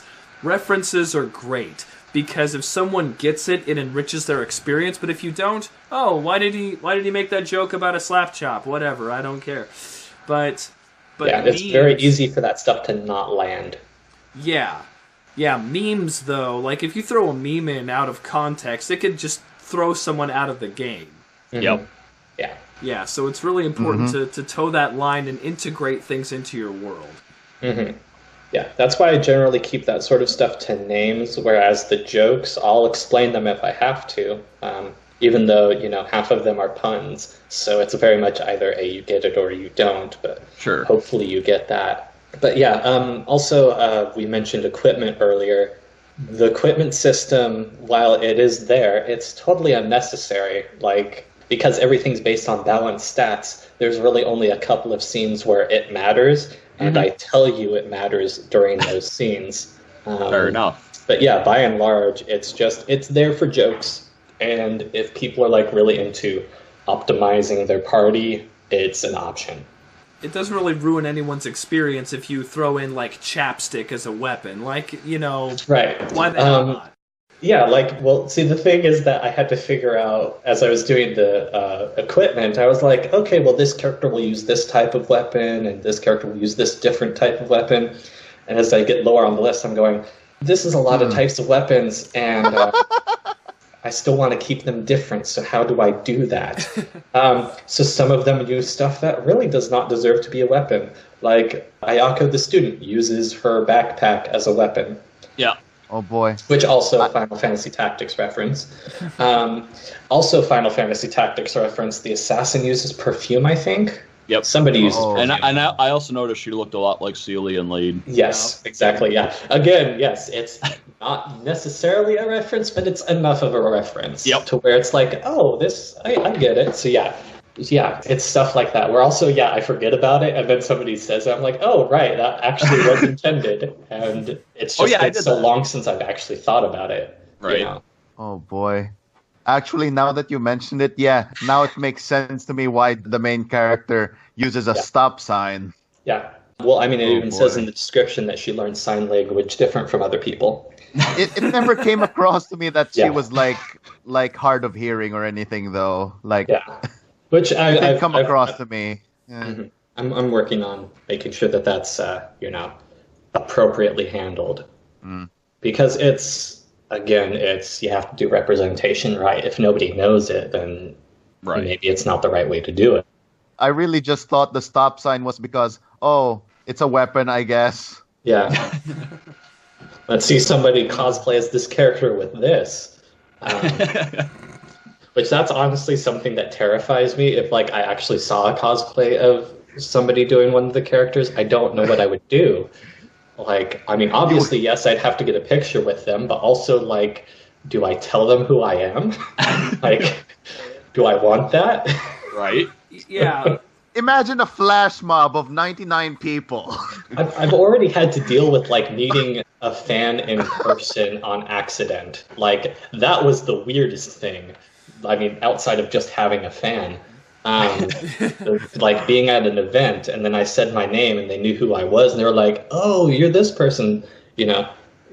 Speaker 1: are great because if someone gets it, it enriches their experience, but if you don't, oh, why did he make that joke about a slap chop? Whatever, I don't care. But
Speaker 4: yeah, it's very easy for that stuff to not land.
Speaker 1: Yeah. Yeah, memes though, like if you throw a meme in out of context, it could just throw someone out of the game.
Speaker 4: Mm-hmm.
Speaker 2: Yep.
Speaker 4: Yeah.
Speaker 1: Yeah, so it's really important to toe that line and integrate things into your world.
Speaker 4: Mm-hmm. Yeah, that's why I generally keep that sort of stuff to names, whereas the jokes, I'll explain them if I have to, even though, half of them are puns. So it's very much either a you get it or you don't, but
Speaker 2: Sure.
Speaker 4: Hopefully you get that. But yeah, also we mentioned equipment earlier. The equipment system, while it is there, it's totally unnecessary. Like, because everything's based on balanced stats, there's really only a couple of scenes where it matters, and I tell you it matters during those scenes.
Speaker 2: Fair enough.
Speaker 4: But yeah, by and large, it's there for jokes, and if people are like really into optimizing their party, it's an option.
Speaker 1: It doesn't really ruin anyone's experience if you throw in like chapstick as a weapon. Like,
Speaker 4: Right.
Speaker 1: Why the hell not?
Speaker 4: Yeah, see, the thing is that I had to figure out, as I was doing the equipment, I was like, okay, well, this character will use this type of weapon, and this character will use this different type of weapon. And as I get lower on the list, I'm going, this is a lot of types of weapons, and I still want to keep them different, so how do I do that? So some of them use stuff that really does not deserve to be a weapon. Like, Ayako the student uses her backpack as a weapon.
Speaker 2: Yeah.
Speaker 3: Oh boy.
Speaker 4: Which also Final Fantasy Tactics reference. Also Final Fantasy Tactics reference, the assassin uses perfume, I think.
Speaker 2: Yep.
Speaker 4: Somebody uses
Speaker 2: And
Speaker 4: perfume.
Speaker 2: I also noticed she looked a lot like Celia and Lead.
Speaker 4: Yes, exactly, yeah. Again, yes, it's not necessarily a reference, but it's enough of a reference to where it's like, oh, this, I get it. So yeah, it's stuff like that. Where also, I forget about it, and then somebody says it, I'm like, oh, right, that actually was intended. And it's just been so long since I've actually thought about it.
Speaker 2: Right.
Speaker 3: Oh boy. Actually, now that you mentioned it, now it makes sense to me why the main character uses a stop sign.
Speaker 4: Yeah. Well, I mean, it even says in the description that she learned sign language different from other people.
Speaker 3: It never came across to me that she was like hard of hearing or anything, though. Like,
Speaker 4: which
Speaker 3: it didn't come across to me. Yeah.
Speaker 4: I'm working on making sure that that's appropriately handled, because it's you have to do representation right. If nobody knows it, then maybe it's not the right way to do it.
Speaker 3: I really just thought the stop sign was because, it's a weapon, I guess.
Speaker 4: Yeah. Let's see somebody cosplay as this character with this. Which that's honestly something that terrifies me. If I actually saw a cosplay of somebody doing one of the characters, I don't know what I would do. Obviously, yes, I'd have to get a picture with them, but also, do I tell them who I am? Do I want that?
Speaker 2: Right.
Speaker 1: Yeah.
Speaker 3: Imagine a flash mob of 99 people.
Speaker 4: I've already had to deal with, meeting a fan in person on accident. Like, that was the weirdest thing. I mean, outside of just having a fan. Like being at an event, and then I said my name and they knew who I was, and they were like, "Oh, you're this person,"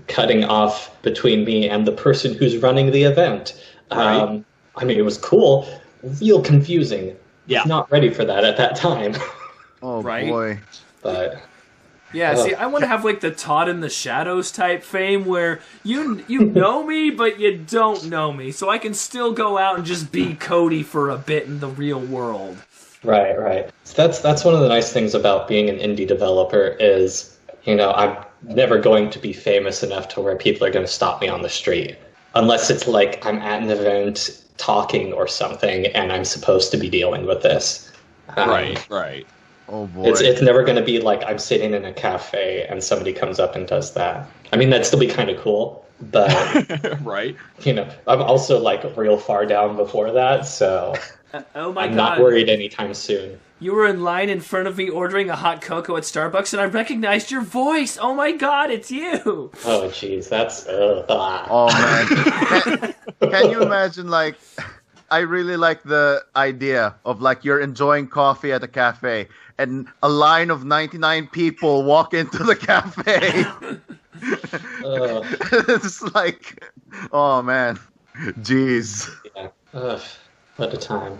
Speaker 4: cutting off between me and the person who's running the event.
Speaker 2: Right.
Speaker 4: I mean, it was cool, real confusing.
Speaker 2: Yeah.
Speaker 4: Not ready for that at that time.
Speaker 3: Oh
Speaker 1: Right?
Speaker 3: boy.
Speaker 4: But
Speaker 1: Yeah, see, I want to have like the Todd in the Shadows type fame where you know me, but you don't know me, so I can still go out and just be Cody for a bit in the real world.
Speaker 4: right. So that's one of the nice things about being an indie developer is, I'm never going to be famous enough to where people are going to stop me on the street. Unless it's like I'm at an event talking or something and I'm supposed to be dealing with this.
Speaker 2: Right.
Speaker 3: Oh boy.
Speaker 4: It's never going to be like I'm sitting in a cafe and somebody comes up and does that. I mean, that'd still be kind of cool, but
Speaker 2: Right.
Speaker 4: I'm also like real far down before that, so
Speaker 1: Oh my
Speaker 4: I'm
Speaker 1: god.
Speaker 4: not worried anytime soon.
Speaker 1: You were in line in front of me ordering a hot cocoa at Starbucks and I recognized your voice. Oh my god, it's you.
Speaker 4: Oh, jeez, that's...
Speaker 3: Oh man. Can you imagine, like, I really like the idea of like you're enjoying coffee at a cafe and a line of 99 people walk into the cafe. It's like, oh man. Jeez.
Speaker 4: Yeah. Ugh, what a time.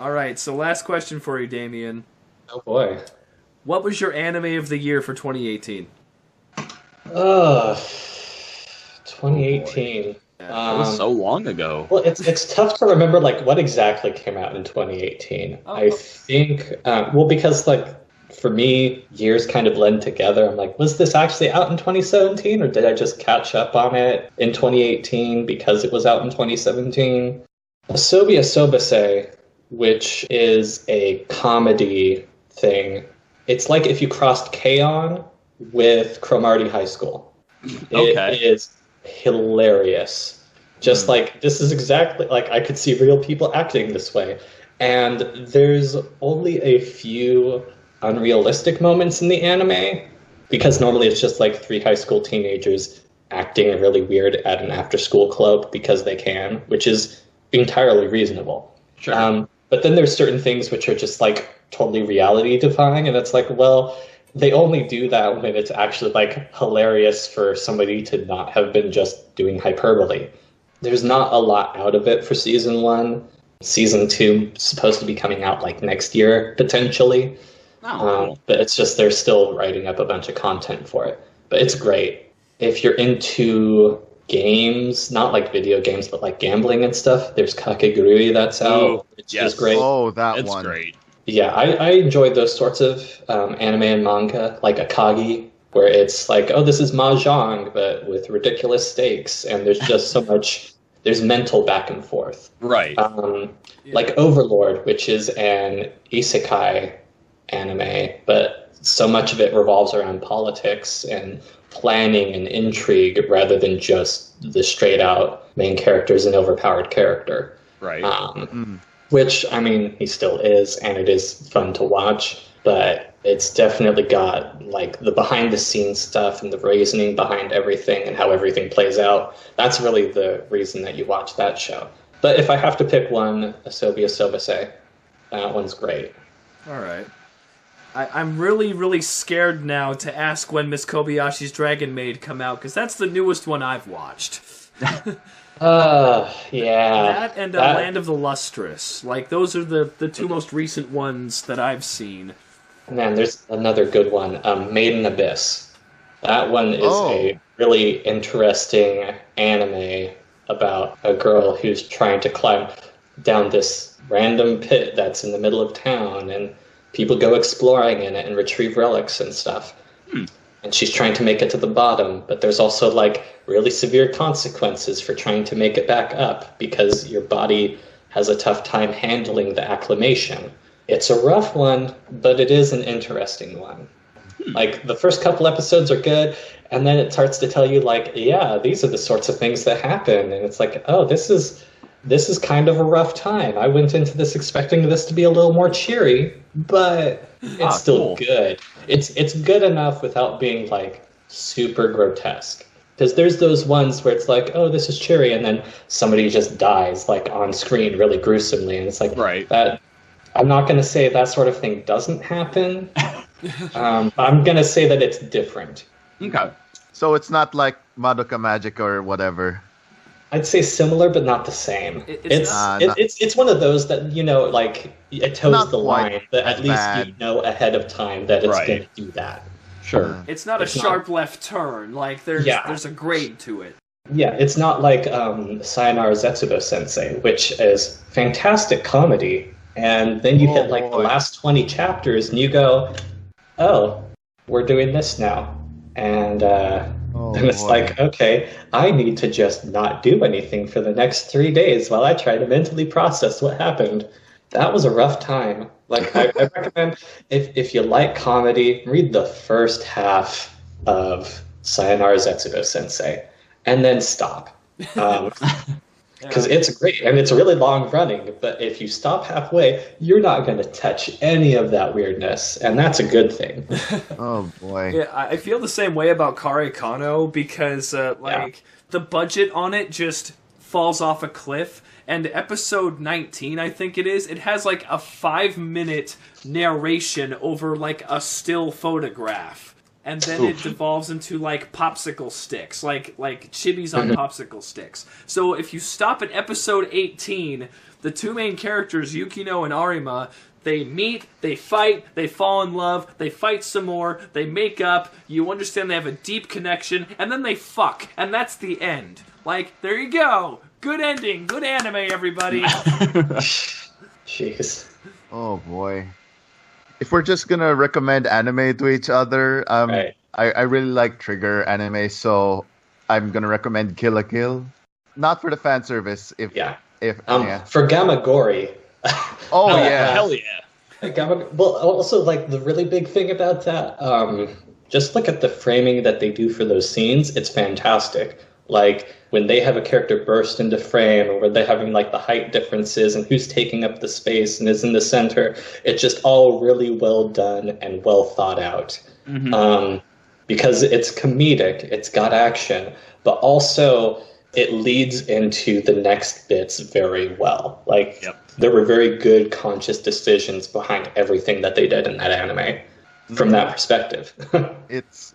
Speaker 1: Alright, so last question for you, Damien.
Speaker 4: Oh boy.
Speaker 1: What was your anime of the year for 2018?
Speaker 4: 2018.
Speaker 2: That was so long ago.
Speaker 4: Well, it's tough to remember like what exactly came out in 2018. I think because like for me years kind of blend together. I'm like, was this actually out in 2017 or did I just catch up on it in 2018 because it was out in 2017? Asobi Asobase, which is a comedy thing. It's like if you crossed K-On! With Cromartie High School.
Speaker 2: Okay.
Speaker 4: It is hilarious. Just like, this is exactly, like, I could see real people acting this way. And there's only a few unrealistic moments in the anime, because normally it's just like 3 high school teenagers acting really weird at an after-school club because they can, which is entirely reasonable.
Speaker 2: Sure.
Speaker 4: But then there's certain things which are just like totally reality-defying, and it's like, well, they only do that when it's actually like hilarious for somebody to not have been just doing hyperbole. There's not a lot out of it for season 1. Season 2 is supposed to be coming out like next year, potentially.
Speaker 2: Cool.
Speaker 4: But it's just they're still writing up a bunch of content for it. But it's great. If you're into games, not like video games, but like gambling and stuff, there's Kakegurui that's out, which is great.
Speaker 3: Oh, that
Speaker 2: It's
Speaker 3: one.
Speaker 2: great.
Speaker 4: Yeah, I enjoy those sorts of anime and manga, like Akagi, where it's like, oh, this is Mahjong, but with ridiculous stakes, and there's just so much, there's mental back and forth.
Speaker 2: Right.
Speaker 4: Like Overlord, which is an isekai anime, but so much of it revolves around politics and planning and intrigue rather than just the straight out main character is an overpowered character.
Speaker 2: Right.
Speaker 4: Which, I mean, he still is, and it is fun to watch, but it's definitely got, like, the behind-the-scenes stuff and the reasoning behind everything and how everything plays out. That's really the reason that you watch that show. But if I have to pick one, Asobi Asobase, that one's great.
Speaker 1: Alright. I'm really, really scared now to ask when Miss Kobayashi's Dragon Maid come out, because that's the newest one I've watched.
Speaker 4: Yeah.
Speaker 1: That and Land of the Lustrous. Like, those are the 2 most recent ones that I've seen.
Speaker 4: Man, there's another good one, Maiden Abyss. That one is a really interesting anime about a girl who's trying to climb down this random pit that's in the middle of town, and people go exploring in it and retrieve relics and stuff. And she's trying to make it to the bottom, but there's also like really severe consequences for trying to make it back up because your body has a tough time handling the acclimation. It's a rough one, but it is an interesting one. Like, the first couple episodes are good, and then it starts to tell you, like, yeah, these are the sorts of things that happen. And it's like, oh, this is kind of a rough time. I went into this expecting this to be a little more cheery, but it's still
Speaker 2: cool.
Speaker 4: good. It's good enough without being, like, super grotesque. Because there's those ones where it's like, oh, this is cheery, and then somebody just dies, like, on screen really gruesomely, and it's like,
Speaker 2: Right.
Speaker 4: that. I'm not going to say that sort of thing doesn't happen. I'm going to say that it's different.
Speaker 2: Okay.
Speaker 3: So it's not like Madoka Magic or whatever.
Speaker 4: I'd say similar, but not the same. It's one of those that, you know, like, it toes
Speaker 3: Not
Speaker 4: the
Speaker 3: quite
Speaker 4: line, but at least
Speaker 3: bad.
Speaker 4: you know ahead of time that it's
Speaker 2: Right.
Speaker 4: going to do that.
Speaker 2: Sure.
Speaker 1: It's not a
Speaker 4: It's
Speaker 1: sharp left turn. Like there's a grade to it.
Speaker 4: Yeah, it's not like Sayonara Zetsubo Sensei, which is fantastic comedy, and then you hit like the last 20 chapters, and you go, "Oh, we're doing this now," and then it's like, "Okay, I need to just not do anything for the next 3 days while I try to mentally process what happened." That was a rough time. Like I recommend if you like comedy, read the first half of Sayonara Zetsubo Sensei, and then stop. Because it's great, and it's really long running, but if you stop halfway, you're not going to touch any of that weirdness, and that's a good thing.
Speaker 3: Oh boy.
Speaker 1: Yeah, I feel the same way about Kare Kano because, the budget on it just falls off a cliff. And episode 19, I think it is, it has like a 5-minute narration over like a still photograph. And then it devolves into like popsicle sticks, like chibis on popsicle sticks. So if you stop at episode 18, the two main characters, Yukino and Arima, they meet, they fight, they fall in love, they fight some more, they make up, you understand they have a deep connection, and then they fuck. And that's the end. Like, there you go. Good ending. Good anime, everybody.
Speaker 4: Jeez.
Speaker 3: Oh boy. If we're just gonna recommend anime to each other,
Speaker 4: Right.
Speaker 3: I really like Trigger anime, so I'm gonna recommend Kill la Kill. Not for the fan service.
Speaker 4: For
Speaker 3: Yeah.
Speaker 4: Gamagori.
Speaker 3: Oh yeah.
Speaker 2: Hell yeah.
Speaker 4: Well, also, like, the really big thing about that, just look at the framing that they do for those scenes. It's fantastic. Like, when they have a character burst into frame, or when they're having, like, the height differences and who's taking up the space and is in the center, it's just all really well done and well thought out.
Speaker 2: Mm-hmm.
Speaker 4: Because it's comedic, it's got action, but also it leads into the next bits very well. Like, there were very good conscious decisions behind everything that they did in that anime from that perspective.
Speaker 3: It's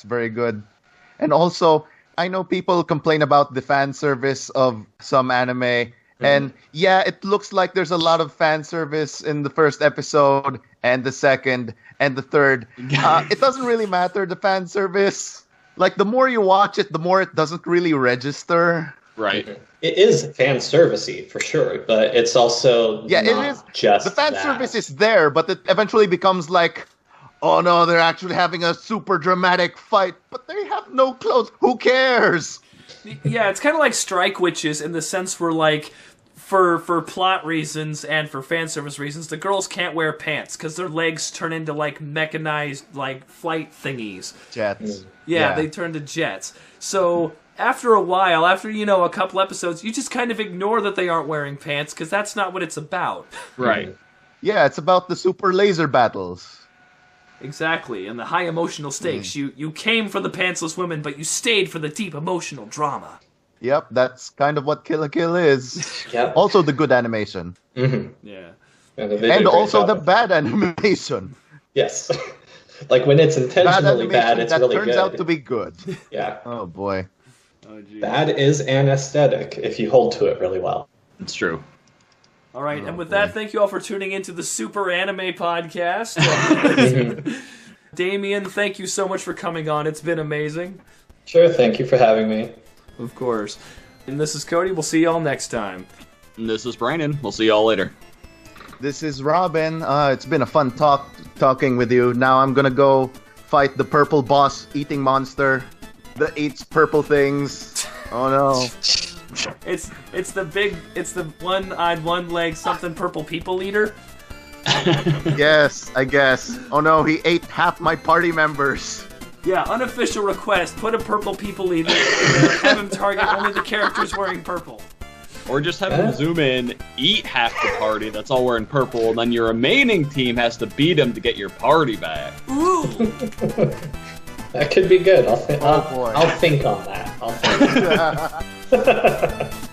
Speaker 3: very good. And also, I know people complain about the fan service of some anime, and it looks like there's a lot of fan service in the first episode and the second and the third. It doesn't really matter, the fan service. Like, the more you watch it, the more it doesn't really register.
Speaker 2: Right.
Speaker 4: It is fan servicey for sure, but it's also
Speaker 3: Yeah,
Speaker 4: not
Speaker 3: it is.
Speaker 4: just
Speaker 3: The fan
Speaker 4: that.
Speaker 3: service is there, but it eventually becomes like, oh no, they're actually having a super dramatic fight, but they have no clothes. Who cares?
Speaker 1: Yeah, it's kind of like Strike Witches in the sense where, like, for plot reasons and for fan service reasons, the girls can't wear pants because their legs turn into, like, mechanized, like, flight thingies.
Speaker 3: Jets.
Speaker 1: Yeah, they turn to jets. So after a while, after, a couple episodes, you just kind of ignore that they aren't wearing pants because that's not what it's about.
Speaker 2: Right.
Speaker 3: Yeah, it's about the super laser battles.
Speaker 1: Exactly, and the high emotional stakes. You came for the pantsless women, but you stayed for the deep emotional drama.
Speaker 3: Yep, that's kind of what Kill la Kill is.
Speaker 4: Yep.
Speaker 3: Also the good animation.
Speaker 4: Mm-hmm.
Speaker 1: Yeah.
Speaker 3: And also the bad animation.
Speaker 4: Yes. Like, when it's intentionally bad, it's
Speaker 3: that
Speaker 4: really
Speaker 3: turns
Speaker 4: good.
Speaker 3: out to be good.
Speaker 4: Yeah.
Speaker 3: Oh boy.
Speaker 1: Oh, geez.
Speaker 4: Bad is an aesthetic if you hold to it really well.
Speaker 2: It's true.
Speaker 1: All right, and with that, thank you all for tuning into the Super Anime Podcast. Damien, thank you so much for coming on. It's been amazing.
Speaker 4: Sure, thank you for having me.
Speaker 1: Of course. And this is Cody. We'll see y'all next time.
Speaker 2: And this is Brandon. We'll see y'all later.
Speaker 3: This is Robin. It's been a fun talking with you. Now I'm gonna go fight the purple boss eating monster that eats purple things. Oh no.
Speaker 1: It's the one-eyed, one-leg, something purple people eater.
Speaker 3: Yes, I guess. Oh no, he ate half my party members.
Speaker 1: Yeah, unofficial request. Put a purple people eater in there. Have him target only the characters wearing purple.
Speaker 2: Or just have him zoom in, eat half the party that's all wearing purple, and then your remaining team has to beat him to get your party back.
Speaker 1: Ooh!
Speaker 4: That could be good.
Speaker 3: boy.
Speaker 4: I'll think on that. I'll think.